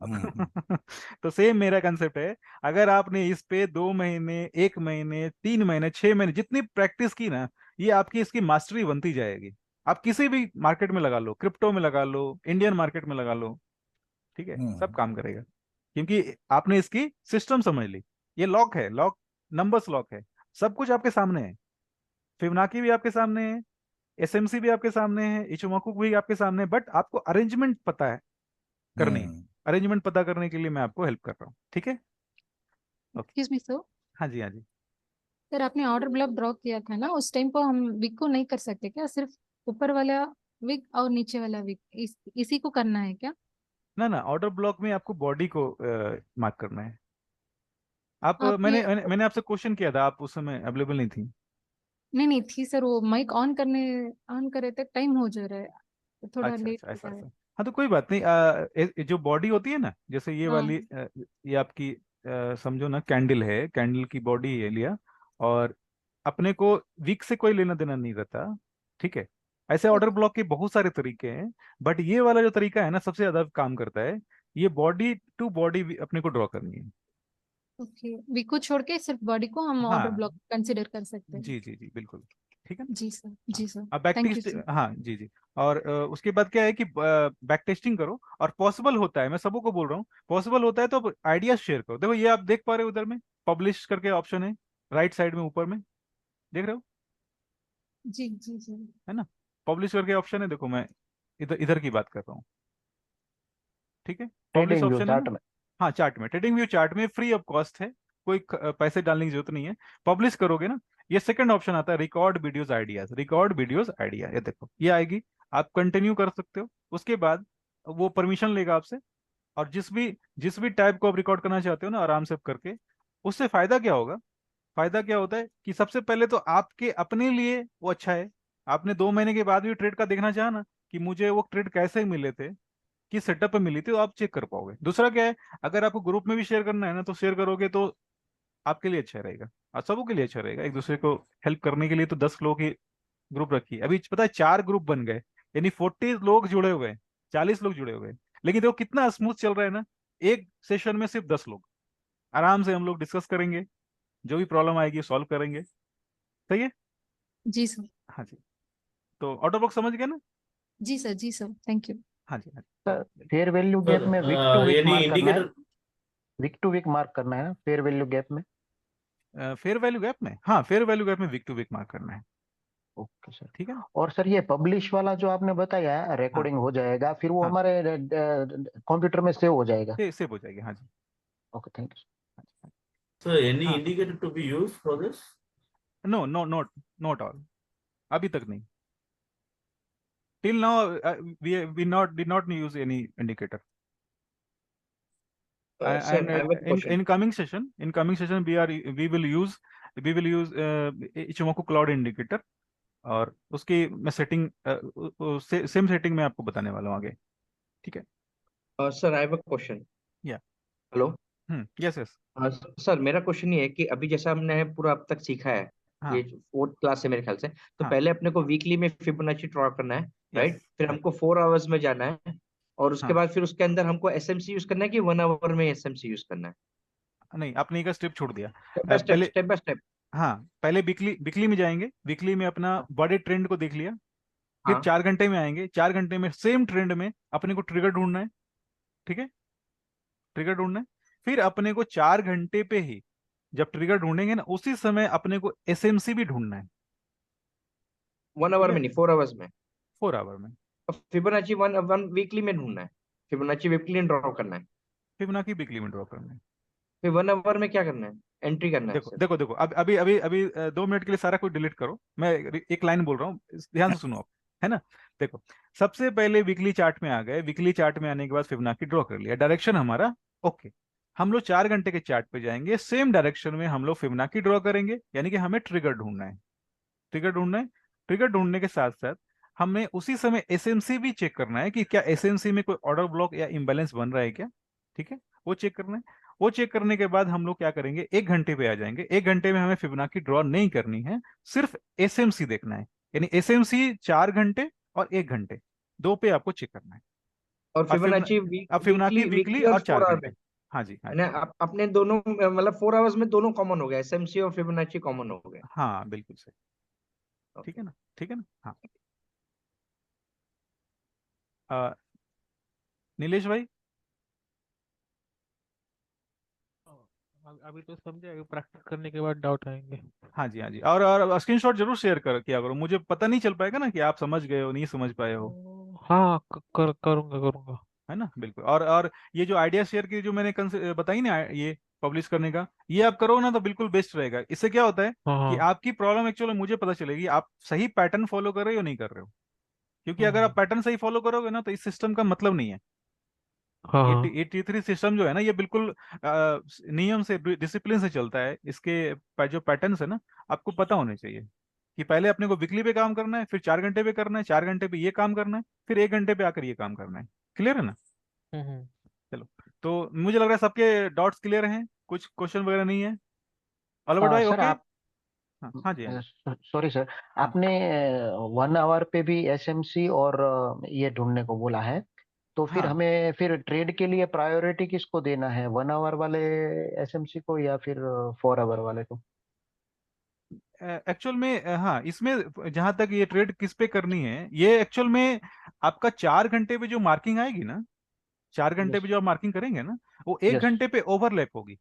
हम्म। तो सेम मेरा कंसेप्ट है। अगर आपने इस पे 2 महीने, 1 महीने, 3 महीने, 6 महीने जितनी प्रैक्टिस की ना, ये आपकी इसकी मास्टरी बनती जाएगी। आप किसी भी मार्केट में लगा लो, क्रिप्टो में लगा लो, इंडियन मार्केट में लगा लो, ठीक है, सब हम्म। काम करेगा। क्योंकि आपने इसकी सिस्टम समझ ली। ये लॉक है, लॉक, नंबर्स लॉक है, सब कुछ आपके सामने है। फिबोनाची भी आपके सामने है, एसएमसी भी आपके सामने है, इचोमोकू भी आपके सामने है, बट आपको अरेंजमेंट पता है करनी। हम्म। अरेंजमेंट पता करने के लिए मैं आपको हेल्प कर रहा हूँ। ठीक है? ओके। Excuse me sir. हाँ जी, हाँ जी। सर आपने ऑर्डर ब्लॉक ड्रॉ किया था ना, उस टाइम को हम विक को नहीं कर सकते क्या? सिर्फ ऊपर वाला विक और नीचे वाला विक इसी को करना है क्या? ना ना, ऑर्डर ब्लॉक में आपको बॉडी को मार्क करना है। आप आपने मैंने आपसे क्वेश्चन किया था, आप उस समय अवेलेबल नहीं थी। नहीं नहीं थी सर, वो माइक ऑन करे तक टाइम हो जा रहा है, तो थोड़ा अच्छा लेट अच्छा, हो ऐसा रहा है। ऐसा। हाँ तो कोई बात नहीं। जो बॉडी होती है ना, जैसे ये वाली हाँ ये आपकी समझो ना, कैंडल है, कैंडल की बॉडी है लिया। और अपने को वीक से कोई लेना देना नहीं रहता। ठीक है? ऐसे ऑर्डर ब्लॉक के बहुत सारे तरीके हैं, बट ये वाला जो तरीका है ना, सबसे ज्यादा काम करता है। ये बॉडी टू बॉडी अपने को ड्रॉ करनी है। ओके, वीक को छोड़ के सिर्फ बॉडी को हम ऑर्डर हाँ ब्लॉक कंसिडर कर सकते हैं। जी जी जी, बिल्कुल। ठीक है ना? जी सर, हाँ। जी सर। अब back thank you test, sir. हाँ जी जी। और उसके बाद क्या है कि बैक टेस्टिंग करो, और पॉसिबल होता है, मैं सबको को बोल रहा हूँ, पॉसिबल होता है तो आइडियाज शेयर करो। देखो ये आप देख पा रहे हो, उधर में पब्लिश करके ऑप्शन है, राइट साइड में ऊपर में, देख रहे हो? जी जी जी। है ना? पब्लिश करके ऑप्शन है, देखो मैं इधर इधर की बात कर रहा हूँ। ठीक है? पब्लिश ट्रेडिंग व्यू ऑप्शन है चार्ट ना? में। हाँ, चार्ट में, ट्रेडिंग व्यू चार्ट में फ्री ऑफ कॉस्ट है, कोई पैसे डालने की जरूरत नहीं है। पब्लिश करोगे ना, ये सेकंड ऑप्शन आता है, record videos ideas, record videos idea, ये देखो ये आएगी। आप कंटिन्यू कर सकते हो, उसके बाद वो परमिशन लेगा आपसे। और जिस भी टाइप को आप रिकॉर्ड करना चाहते हो ना, आराम से करके। उससे फायदा क्या होगा? फायदा क्या होता है कि सबसे पहले तो आपके अपने लिए वो अच्छा है। आपने 2 महीने के बाद भी ट्रेड का देखना चाहा ना, कि मुझे वो ट्रेड कैसे मिले थे, किस सेटअप पे मिली थी, तो आप चेक कर पाओगे। दूसरा क्या है, अगर आपको ग्रुप में भी शेयर करना है ना, तो शेयर करोगे तो आपके लिए अच्छा रहेगा, और सबों के लिए अच्छा रहेगा। एक दूसरे को हेल्प करने के लिए तो 10 लोग की ग्रुप रखी है, अभी पता है 4 ग्रुप बन गए, यानी 40 लोग जुड़े हुए हैं, 40 लोग जुड़े हुए हैं। लेकिन देखो कितना स्मूथ चल रहा है ना। एक सेशन में सिर्फ 10 लोग, आराम से हम लोग डिस्कस करेंगे, जो भी प्रॉब्लम आएगी सॉल्व करेंगे। सही है? जी सर। हाँ जी। तो ऑटो बॉक्स समझ गए ना? जी सर, जी सर, थैंक यू। हाँ जी, हाँ सर जी। फेयर वैल्यू सर गैप में week to week any mark करना है। Indicator? Week to week mark करना है ना फेयर वैल्यू गैप में। फेयर वैल्यू गैप में, हाँ फेयर वैल्यू गैप में वीक टू वीक मार्क करना है। Okay sir. ठीक है ना? और सर ये पब्लिश वाला जो आपने बताया हाँ रिकॉर्डिंग हो जाएगा, फिर वो हाँ, हमारे कंप्यूटर में सेव हो जाएगा। सेव हो जाएगी, हाँ जी। Okay thank you. So any हाँ, indicator to be used for this? No no, not not all. अभी तक नहीं। Till now we did not use any indicator. Sir, And I have a question. in coming session we will use Ichimoku cloud indicator, और उसकी मैं setting same setting मैं आपको बताने वाला हूँ आगे, ठीक है? Sir, I have a question. Yeah. Hello. Yes yes. Sir मेरा क्वेश्चन ये है कि अभी जैसा हमने पूरा अब तक सीखा है, हाँ ये 4th क्लास से मेरे ख्याल से, तो हाँ पहले अपने को वीकली में फिबोनाची ड्रॉ करना है, यस राइट? फिर हमको 4 आवर्स में जाना है, और उसके हाँ। बाद फिर उसके अंदर हमको एसएमसी यूज करना है कि 1 आवर में एसएमसी यूज करना है? नहीं, आपने एक स्टेप छोड़ दिया। स्टेप बाय स्टेप, पहले स्टेप बाय स्टेप। हाँ, पहले वीकली में जाएंगे, वीकली में अपना बड़े ट्रेंड को देख लिया, फिर हाँ 4 घंटे में आएंगे, 4 घंटे में सेम ट्रेंड में अपने को ट्रिगर ढूंढना है, ठीक है? ट्रिगर ढूंढना है, फिर अपने को 4 घंटे पे ही जब ट्रिगर ढूंढेंगे ना, उसी समय अपने को एसएमसी भी ढूंढना है, 1 आवर में नहीं, 4 आवर्स में। 4 आवर में। फिबोनाची वन वीकली में ढूंढना है, फिबोनाची वीकली में ड्रॉ करना है, फिबोनाची वीकली में ड्रॉ करना है। फिर 1 आवर में क्या करना है? एंट्री करना है देखो सर। देखो देखो, अभी 2 मिनट के लिए सारा कुछ डिलीट करो, मैं एक लाइन बोल रहा हूँ, ध्यान से सुनो आप, है ना? देखो, सबसे पहले वीकली चार्ट में आ गए, वीकली चार्ट में आने के बाद फिबोनाची ड्रॉ कर लिया, डायरेक्शन हमारा ओके। हम लोग 4 घंटे के चार्ट पे जाएंगे, सेम डायरेक्शन में हम लोग फिबोनाची ड्रॉ करेंगे, यानी कि हमें ट्रिगर ढूंढना है, ट्रिगर ढूंढना है। ट्रिगर ढूंढने के साथ साथ हमें उसी समय एसएमसी भी चेक करना है कि क्या एसएमसी में कोई ऑर्डर ब्लॉक या इम्बैलेंस बन रहा है क्या, ठीक है? वो चेक करना है। वो चेक करने के बाद हम लोग क्या करेंगे, 1 घंटे पे आ जाएंगे। 1 घंटे में हमें फिबोनाची ड्रॉ नहीं करनी है, सिर्फ एसएमसी देखना है, यानी एसएमसी 4 घंटे और 1 घंटे, 2 पे आपको चेक करना है। और फिबोनाची अब फिबोनाची वीकली और 4 4 आवर घंटे। में, हाँ जी हाँ यानी जी अपने दोनों मतलब 4 आवर्स में दोनों कॉमन हो गए, एसएमसी और फिबोनाची कॉमन हो गए। हाँ, बिल्कुल सही, ठीक ओके। है ना? ठीक है ना? हाँ। नीलेश भाई, अभी तो समझे, अभी प्रैक्टिस करने के बाद डाउट आएंगे। हाँ जी हाँ जी, और स्क्रीनशॉट जरूर शेयर कर किया करो, मुझे पता नहीं चल पाएगा ना कि आप समझ गए हो नहीं समझ पाए हो, हाँ करूंगा करूंगा। है ना? बिल्कुल। और ये जो आइडिया शेयर की जो मैंने बताई ना, ये पब्लिश करने का, ये आप करो ना तो बिल्कुल बेस्ट रहेगा। इससे क्या होता है हाँ कि हाँ। आपकी प्रॉब्लम एक्चुअली मुझे पता चलेगी, आप सही पैटर्न फॉलो कर रहे हो या नहीं कर रहे हो, क्योंकि अगर आप हम्म, पैटर्न सही फॉलो करोगे ना तो इस सिस्टम का मतलब नहीं है। हाँ ये हाँ। T3 सिस्टम जो है ना, ये बिल्कुल नियम से, डिसिप्लिन से चलता है। इसके जो पैटर्न्स है ना, आपको पता होने चाहिए कि पहले अपने को वीकली पे काम करना है, फिर 4 घंटे पे करना है, 4 घंटे पे ये काम करना है, फिर 1 घंटे पे आकर ये काम करना है। क्लियर है ना? हम्म। चलो, तो मुझे लग रहा है सबके डॉट्स क्लियर हैं, कुछ क्वेश्चन वगैरह नहीं है। अलबर्ट भाई सर ओके? आप हाँ हाँ जी हाँ जी सॉरी सर, हाँ आपने 1 आवर पे भी एसएमसी और ये ढूंढने को बोला है, तो फिर हाँ। हमें फिर ट्रेड के लिए प्रायोरिटी किसको देना है, 1 आवर वाले एसएमसी को या फिर 4 आवर वाले को? एक्चुअल में हाँ, इसमें जहां तक ये ट्रेड किस पे करनी है, ये एक्चुअल में आपका 4 घंटे पे जो मार्किंग आएगी ना, 4 घंटे यस पे जो आप मार्किंग करेंगे ना, वो 1 यस। घंटे पे ओवरलैप होगी,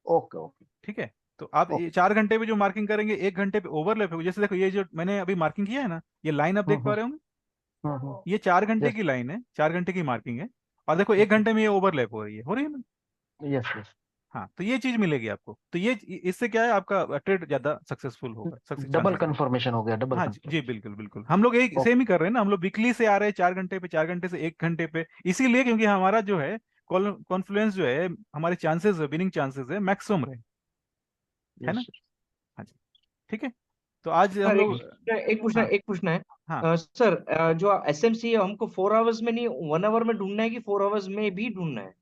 ओके ओके ठीक है? तो आप ये 4 घंटे पे जो मार्किंग करेंगे, 1 घंटे पे ओवरलैप होगी। जैसे देखो, ये जो मैंने अभी मार्किंग किया है ना, ये लाइन आप देख पा रहे होंगे, ये 4 घंटे यस की लाइन है, 4 घंटे की मार्किंग है, और देखो 1 घंटे में ये ओवरलैप हो रही है ना? Yes yes. हाँ, तो ये चीज मिलेगी आपको, तो ये इससे क्या है, आपका ट्रेड ज्यादा सक्सेसफुल होगा, सक्सेस डबल चांसेस है। कंफर्मेशन हो गया, डबल हाँ जी जी, कंफर्मेशन। बिल्कुल बिल्कुल, हम लोग एक सेम ही कर रहे हैं ना, हम लोग वीकली से आ रहे हैं 4 घंटे पे, 4 घंटे से 1 घंटे पे, इसीलिए क्योंकि हमारा जो है कॉन्फ्लुएंस जो है, हमारे चांसेस, विनिंग चांसेस है मैक्सिमम रहे, है ना? यस हाँ जी, ठीक है। तो आज हम सर लोग, हाँ एक पूछना है। हाँ, सर जो एसएमसी है हमको 4 आवर्स में नहीं 1 आवर में ढूंढना है कि 4 आवर्स में भी ढूंढना है?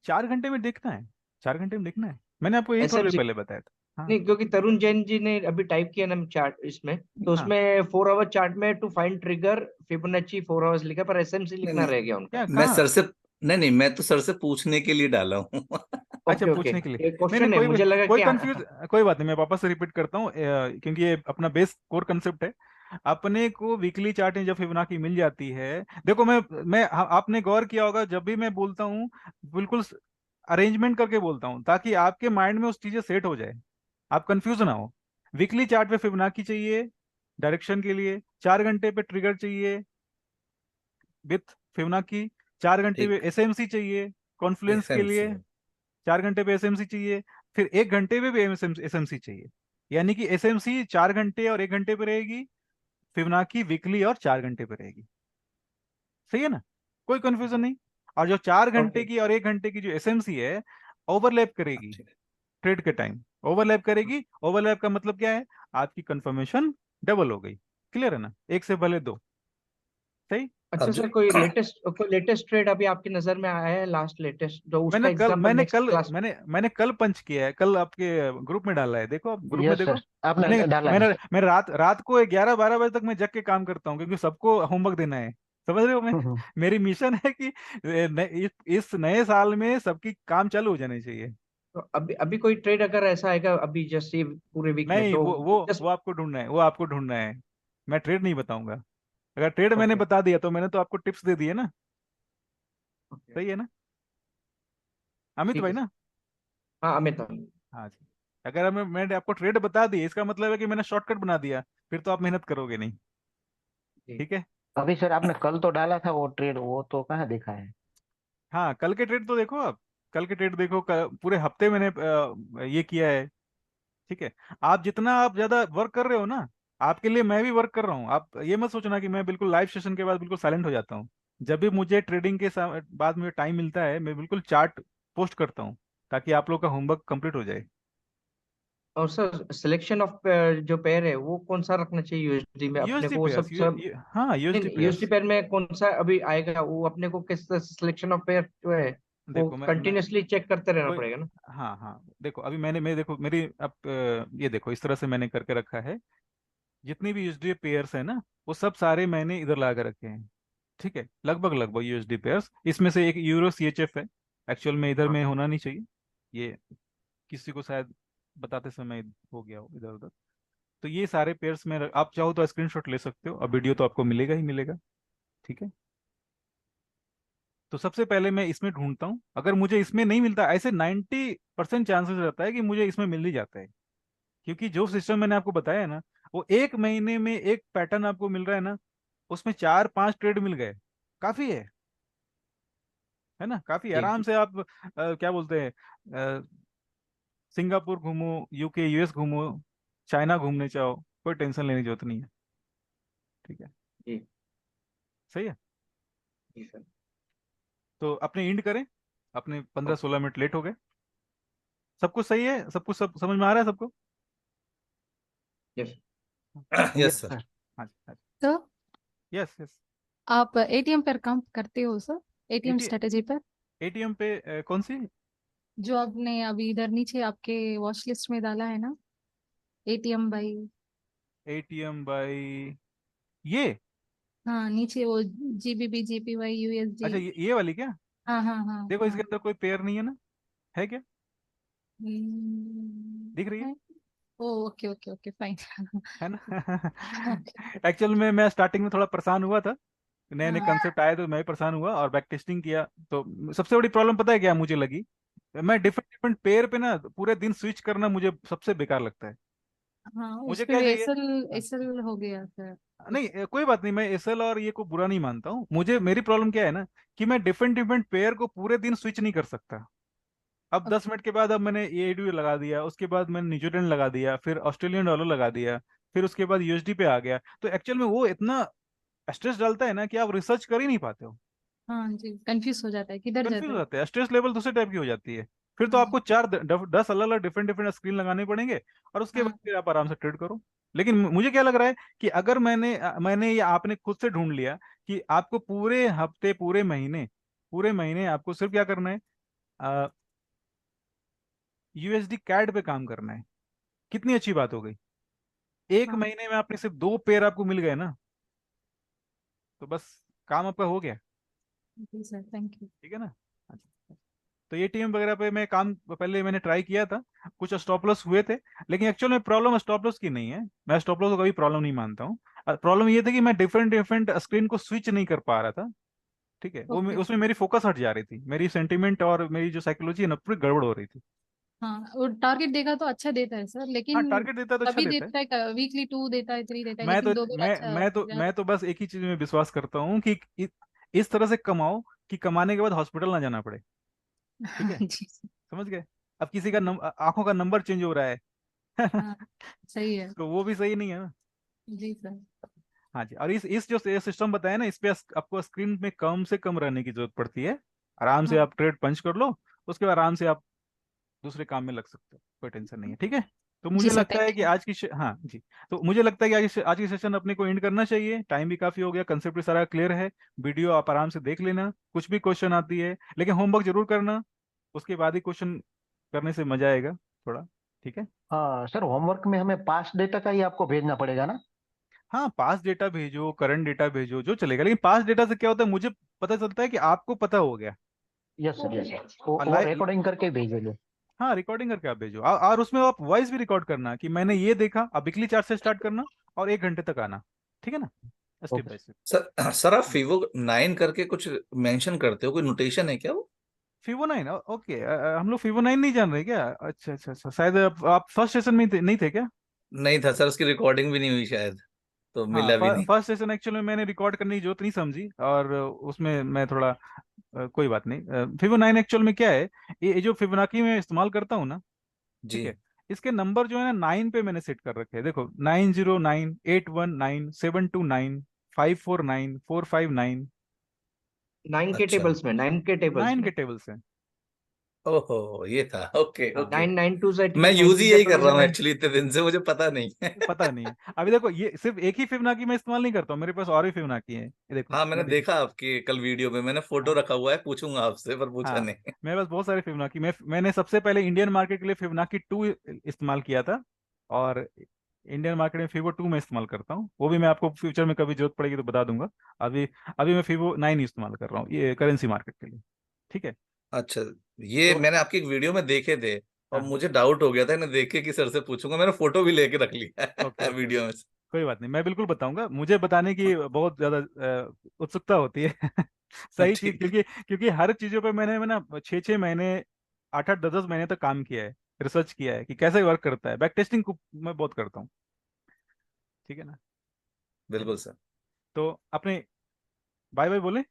4 घंटे में देखना है, 4 घंटे में देखना है, मैंने आपको यही थोड़ी देर एसएमसी पहले बताया था। हाँ नहीं, क्योंकि तरुण जैन जी ने अभी टाइप किया ना चार्ट इसमें, तो हाँ, उसमें 4 आवर चार्ट में to find trigger Fibonacci 4 hours लिखा, पर एसएमसी नहीं लिखना नहीं, रह गया उनका। क्या मैं कहाँ? सर से नहीं, मैं तो सर से पूछने के लिए डाला हूँ। अच्छा, ओके ओके, पूछने के लिए। ये नहीं नहीं, क्वेश्चन है, मुझे लगा कोई कि कंफ्यूज, कोई बात नहीं, मैं वापस से रिपीट करता हूँ, क्योंकि ये अपना बेस कोर कंसेप्ट है। अपने को वीकली चार्ट में जब फिबोनाची मिल जाती है, देखो आपने गौर किया होगा, जब भी मैं बोलता हूँ बिल्कुल अरेंजमेंट करके बोलता हूँ, ताकि आपके माइंड में उस चीजें सेट हो जाए, आप कंफ्यूज ना हो। वीकली चार्ट पे फिबोनाची चाहिए डायरेक्शन के लिए, 4 घंटे पे ट्रिगर चाहिए विथ फिबोनाची, 4 घंटे पे ठीक, एसएमसी चाहिए कॉन्फ्लुएंस के लिए, एसएमसी। 4 घंटे पे एसएमसी चाहिए, फिर 1 घंटे पे भी एसएमसी चाहिए, यानी कि एसएमसी 4 घंटे और 1 घंटे पे रहेगी, फिबोनाची वीकली और 4 घंटे पे रहेगी। सही है ना, कोई कंफ्यूजन नहीं। और जो 4 घंटे ओके की और 1 घंटे की जो एसएमसी है ओवरलैप करेगी ट्रेड के टाइम, ओवरलैप करेगी। ओवरलैप का मतलब क्या है, आपकी कंफर्मेशन डबल हो गई। क्लियर है ना, एक से भले दो। सही। अच्छा अब जो सर, कोई लेटेस्ट ट्रेड अभी आपकी नजर में आया है, लास्ट लेटेस्ट, जो उसका मैंने कल एग्जांपल मैंने नेक्स्ट कल क्लास? मैंने कल पंच किया है, कल आपके ग्रुप में डाला है, देखो आप ग्रुप में यस देखो। सर, आपने मैंने डाला है मैंने सर। मैं रात रात को 11-12 बजे तक मैं जग के काम करता हूँ, क्योंकि सबको होमवर्क देना है। समझ रहे हो, मैं मेरी मिशन है कि इस नए साल में सबकी काम चालू हो जाने चाहिए। तो अभी अभी कोई ट्रेड अगर ऐसा आएगा अभी जस्ट ये पूरे वीक में, नहीं, तो वो जस्ट वो आपको ढूंढना है, वो आपको ढूंढना है। मैं ट्रेड नहीं बताऊंगा। अगर ट्रेड मैंने ओके बता दिया तो मैंने तो आपको टिप्स दे दिए ना। ओके सही है ना अमित ठीक भाई है सर। ना। हाँ अमित। हाँ जी। अगर मैंने आपको ट्रेड बता दी, इसका मतलब है कि मैंने शॉर्टकट बना दिया, फिर तो आप मेहनत करोगे नहीं। जी ठीक है। अभी सर आपने कल तो डाला था वो ट्रेड, वो तो कहाँ देखा है? हाँ, कल के ट्रेड तो देखो आप। कल के ट्रेड देखो, पूरे हफ्ते मैंने ये किया है। ठीक है। आप जितना आप ज्यादा वर्क कर रहे हो ना, आपके लिए मैं भी वर्क कर रहा हूँ। आप ये मत सोचना कि मैं बिल्कुल लाइव सेशन के बाद बिल्कुल साइलेंट हो जाता हूँ। जब भी मुझे ट्रेडिंग के बाद में टाइम मिलता है, मैं बिल्कुल चार्ट पोस्ट करता हूँ, ताकि आप लोग का होमवर्क कंप्लीट हो जाए। और सर सिलेक्शन ऑफ जो पेयर है वो कौन सा रखना चाहिए यूएसडी में अपने यूएसडी को, वो पेयर्स, सब सब? हाँ यूएसडी यूएसडी पेयर्स। पेयर में कौन सा अभी आएगा, वो अपने को किस सिलेक्शन ऑफ पेयर जो है वो देखो मैं कंटिन्यूअसली चेक करते रहना कोई पड़ेगा ना? हाँ हाँ, देखो अभी मैं देखो मेरी अब ये देखो इस तरह से मैंने करके रखा है। जितनी भी यूएसडी पेयर्स है ना, वो सब सारे मैंने इधर ला के रखे हैं। ठीक है, लगभग लगभग यूएसडी पेयर्स। इसमें से एक यूरो सीएचएफ है। एक्चुअल में इधर हाँ में होना नहीं चाहिए, ये किसी को शायद बताते समय हो गया हो इधर उधर। तो ये सारे पेयर्स में आप चाहो तो स्क्रीनशॉट ले सकते हो, अब वीडियो तो आपको मिलेगा ही मिलेगा। ठीक है। तो सबसे पहले मैं इसमें ढूंढता हूँ, अगर मुझे इसमें नहीं मिलता, ऐसे 90% चांसेस रहता है कि मुझे इसमें मिल ही जाता है। क्योंकि जो सिस्टम मैंने आपको बताया है ना, वो एक महीने में एक पैटर्न आपको मिल रहा है ना, उसमें 4-5 ट्रेड मिल गए, काफी है ना, काफी जी आराम से आप क्या बोलते हैं, सिंगापुर घूमो, यूके यूएस घूमो, चाइना घूमने चाहो, कोई टेंशन लेने की जरूरत नहीं है। ठीक है। जी सही है। जी सर। तो अपने इंड करें, अपने पंद्रह ओके सोलह मिनट लेट हो गए। सब कुछ सही है, सब कुछ सब समझ में आ रहा है सबको। Yes yes yes sir. Sir. हाँ जी, हाँ तो जी, यस यस। आप एटीएम पर काम करते हो सर, एटीएम एटी स्ट्रेटेजी पर? एटीएम पे कौन सी? जो आपने अभी इधर नीचे आपके वॉच लिस्ट में डाला है ना, एटीएम बाई। एटीएम बाई ये? हाँ नीचे वो जीबीबी जीपीवाई यूएसडी। अच्छा, ये वाली क्या? हाँ हाँ हाँ देखो इसके हाँ। अंदर कोई पेयर नहीं है ना, है क्या? दिख रही है? है। ओ ओके ओके ओके फाइन। है ना एक्चुअल में मैं स्टार्टिंग में थोड़ा परेशान हुआ था, नए नए हाँ कंसेप्ट आए तो मैं भी परेशान हुआ और बैक टेस्टिंग किया। तो सबसे बड़ी प्रॉब्लम पता है क्या मुझे लगी, मैं डिफरेंट डिफरेंट पेयर पे ना पूरे दिन स्विच करना मुझे सबसे बेकार लगता है। हाँ, उस मुझे पे क्या भी चाहिए? एसएल हाँ, एसएल हो गया सर। नहीं कोई बात नहीं, मैं एसएल और ये को बुरा नहीं मानता हूँ। मुझे मेरी प्रॉब्लम क्या है ना, कि मैं डिफरेंट डिफरेंट पेयर को पूरे दिन स्विच नहीं कर सकता। अब 10 मिनट के बाद अब मैंने एडीयू लगा दिया, उसके बाद मैंने न्यूजीलैंड लगा दिया, फिर ऑस्ट्रेलियन डॉलर लगा दिया, फिर उसके बाद यूएसडी पे आ गया। तो एक्चुअल में वो इतना स्ट्रेस डालता है ना कि आप रिसर्च कर ही नहीं पाते हो। हाँ जी, कंफ्यूज हो जाता है किधर कंफ्यूज जाता हो है। जाते हैं, स्ट्रेस लेवल दूसरे टाइप की हो जाती है। फिर तो हाँ आपको 10 अलग अलग डिफरेंट डिफरेंट स्क्रीन लगाने पड़ेंगे, और उसके बाद हाँ फिर आप आराम से ट्रेड करो। लेकिन मुझे क्या लग रहा है कि अगर मैंने या आपने खुद से ढूंढ लिया कि आपको पूरे हफ्ते पूरे महीने आपको सिर्फ क्या करना है, यूएसडी कैड पे काम करना है, कितनी अच्छी बात हो गई। एक हाँ। महीने में आपने सिर्फ 2 पेयर आपको मिल गए ना, तो बस काम आपका हो गया। जी सर, थैंक यू। ठीक है ना। अच्छा, तो ये टीम वगैरह पे मैं काम पहले मैंने ट्राई किया था, कुछ स्टॉप लॉस हुए थे। लेकिन एक्चुअल में प्रॉब्लम स्टॉप लॉस की नहीं है, मैं स्टॉप लॉस को कभी प्रॉब्लम नहीं मानता हूँ। प्रॉब्लम ये थी कि मैं डिफरेंट डिफरेंट स्क्रीन को स्विच नहीं कर पा रहा था। ठीक है, वो ओके। उसमें मेरी फोकस हट जा रही थी, मेरी सेंटिमेंट और मेरी जो साइकोलॉजी है ना पूरी गड़बड़ हो रही थी। हाँ, वो टारगेट देगा तो अच्छा देता है सर, हाँ, लेकिन टारगेट देता है तो अच्छा कभी देता है। देता है, वीकली 2 देता है, 3 देता है, लेकिन 2 2 अच्छा मैं तो बस एक ही चीज में विश्वास करता हूँ कि इस तरह से कमाओ कि कमाने के बाद हॉस्पिटल ना जाना पड़े। ठीक है, जी सर। समझ गए। अब किसी का आंखों का नंबर चेंज हो रहा है हाँ सही है। तो वो भी सही नहीं है ना। जी सर। हाँ जी, और इस जो सिस्टम बताया ना, इस पे आपको स्क्रीन में कम से कम रहने की जरूरत पड़ती है। आराम से हाँ आप ट्रेड पंच कर लो, उसके बाद आराम से आप दूसरे काम में लग सकते हो, कोई टेंशन नहीं है। ठीक है, तो जी मुझे सर, लगता है थैंक कि यू। आज की हाँ जी, तो मुझे लगता है कि आज की सेशन अपने को एंड करना चाहिए, टाइम भी काफी हो गया, कंसेप्ट भी सारा क्लियर है। वीडियो आप आराम से देख लेना, कुछ भी क्वेश्चन आती है लेकिन होमवर्क जरूर करना, उसके बाद ही क्वेश्चन करने से मजा आएगा थोड़ा। ठीक है, हाँ सर, होमवर्क में हमें पास्ट डेटा का ही आपको भेजना पड़ेगा ना? हाँ पास्ट डेटा भेजो, करंट डेटा भेजो, जो चलेगा, लेकिन पास्ट डेटा से क्या होता है, मुझे पता चलता है कि आपको पता हो गया। यस सर, यस सर, वो और रिकॉर्डिंग करके भेजेंगे। हाँ रिकॉर्डिंग करके आप भेजो, और उसमें आप वॉइस भी रिकॉर्ड करना कि मैंने ये देखा। अब वीकली चार्ट से स्टार्ट करना और 1 घंटे तक आना, ठीक है ना, step okay. By step. Sir आप फीवो 9 करके कुछ मेंशन करते हो, कोई नोटेशन है क्या वो? फीवो 9, ओके। हम लोग फीवो 9 नहीं जान रहे क्या? अच्छा अच्छा अच्छा, शायद आप फर्स्ट सेशन में नहीं थे क्या? नहीं था सर, उसकी रिकॉर्डिंग भी नहीं हुई शायद, तो हाँ, मिला भी नहीं। फर्स्ट सेशन एक्चुअली मैंने रिकॉर्ड करने की जरूरत नहीं समझी, और उसमें मैं थोड़ा कोई बात नहीं। फीवो 9 एक्चुअल में क्या है, ये जो फिबोनाची में इस्तेमाल करता हूँ ना, जी। ठीक है, इसके नंबर जो है ना 9 पे मैंने सेट कर रखे हैं। देखो, 909, 819, 729, 549, 459, 9 के अच्छा। टेबल्स में, 9 के टेबल्स 9 में। के टेबल्स हैं। ओहो, ये था। ओके हाँ, ओके। 992 से मैं यूज ही 19 यही जाता कर था रहा सर हूँ मैं। एक्चुअली, इतने दिन से मुझे पता नहीं है। पता नहीं है। अभी देखो, ये सिर्फ एक ही फिबोनाची मैं इस्तेमाल नहीं करता हूँ, मेरे पास और भी फिबोनाची है, ये देखो हाँ, मैंने मैं देखा आपके कल वीडियो में, मैंने फोटो हाँ रखा हुआ है, पूछूंगा आपसे पर पूछा हाँ, नहीं। मेरे पास बहुत सारे फिबोनाची। मैंने सबसे पहले इंडियन मार्केट के लिए फिबोनाची 2 इस्तेमाल किया था, और इंडियन मार्केट में फीवो 2 में इस्तेमाल करता हूँ, वो भी मैं आपको फ्यूचर में कभी जरूरत पड़ेगी तो बता दूंगा। अभी अभी मैं फीवो 9 इस्तेमाल कर रहा हूँ, ये करेंसी मार्केट के लिए। ठीक है, अच्छा, ये तो मैंने आपकी एक वीडियो में देखे थे, और हाँ, मुझे डाउट हो गया था, इन्हें देख के कि सर से पूछूंगा, मैंने फोटो भी लेके रख लिया ओके है ओके वीडियो ओके, में से। कोई बात नहीं, मैं बिल्कुल बताऊंगा, मुझे बताने की बहुत ज्यादा उत्सुकता होती है। सही चीज, ठीक। क्योंकि हर चीजों पे मैंने ना 6 6 महीने, 8 8 10 10 महीने तक काम किया है, रिसर्च किया है कि कैसे वर्क करता है, बैक टेस्टिंग को मैं बहुत करता हूँ। ठीक है ना, बिल्कुल चलिए, सर। तो अपने बाय बाय बोले।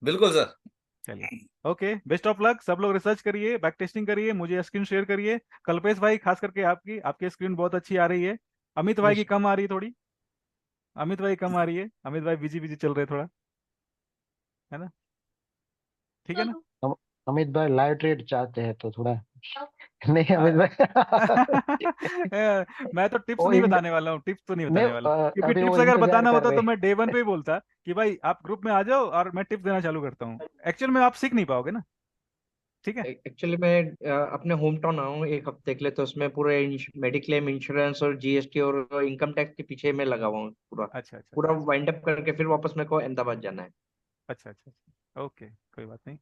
बिल्कुल सर। चलिए, ओके, बेस्ट ऑफ लक, सब लोग रिसर्च करिए, बैक टेस्टिंग करिए, मुझे स्क्रीन शेयर करिए। कल्पेश भाई, खास करके आपकी स्क्रीन बहुत अच्छी आ रही है। अमित भाई यस की कम आ रही है थोड़ी, अमित भाई कम आ रही है, अमित भाई बिजी बिजी चल रहे हैं थोड़ा, है ना, ठीक है ना। हम अमित भाई लाइव ट्रेड चाहते हैं तो थोड़ा नहीं अमित आ- भाई। मैं तो टिप्स वो नहीं बताने वाला हूँ, टिप्स तो नहीं नहीं, बताने वाला, क्योंकि अभी वो टिप्स अगर इंतजार बताना कर होता रहे तो मैं डे 1 पे ही बोलता कि भाई आप ग्रुप में आ जाओ और मैं टिप्स देना चालू करता हूँ। एक्चुअल में आप सीख नहीं पाओगे ना। ठीक है, एक्चुअली मैं अपने होम टाउन आया हूँ एक हफ्ते के लिए, तो उसमें पूरे मेडिक्लेम, इंश्योरेंस और जीएसटी और इनकम टैक्स के पीछे मैं लगा हुआ हूँ पूरा। अच्छा अच्छा पूरा अच्छा वाइंड अप करके फिर वापस मेरे को अहमदाबाद जाना है। अच्छा अच्छा अच्छा, ओके, कोई बात नहीं।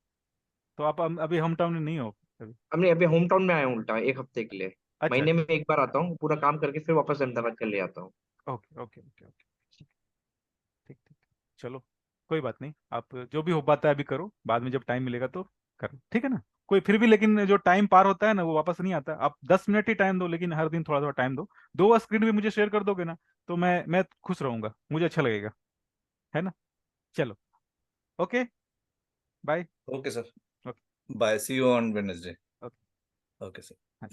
तो आप अभी होम टाउन में नहीं हो अभी? हमने अभी होम टाउन में आया हूँ उल्टा एक हफ्ते के लिए। अच्छा महीने अच्छा, में एक बार आता हूँ, पूरा काम करके फिर वापस अहमदाबाद चले आता हूँ। ओके ओके ओके ओके, ठीक ठीक, चलो, कोई बात नहीं, आप जो भी हो पाता है अभी करो, बाद में जब टाइम मिलेगा तो करो, ठीक है ना। कोई फिर भी, लेकिन जो टाइम पार होता है ना वो वापस नहीं आता। आप 10 मिनट ही टाइम दो, लेकिन हर दिन थोड़ा थोड़ा टाइम दो। 2 स्क्रीन भी मुझे शेयर कर दोगे ना, तो मैं खुश रहूंगा, मुझे अच्छा लगेगा, है ना। चलो, okay, bye. Okay sir. Okay bye, see you on Wednesday. Okay, okay sir. हाँ।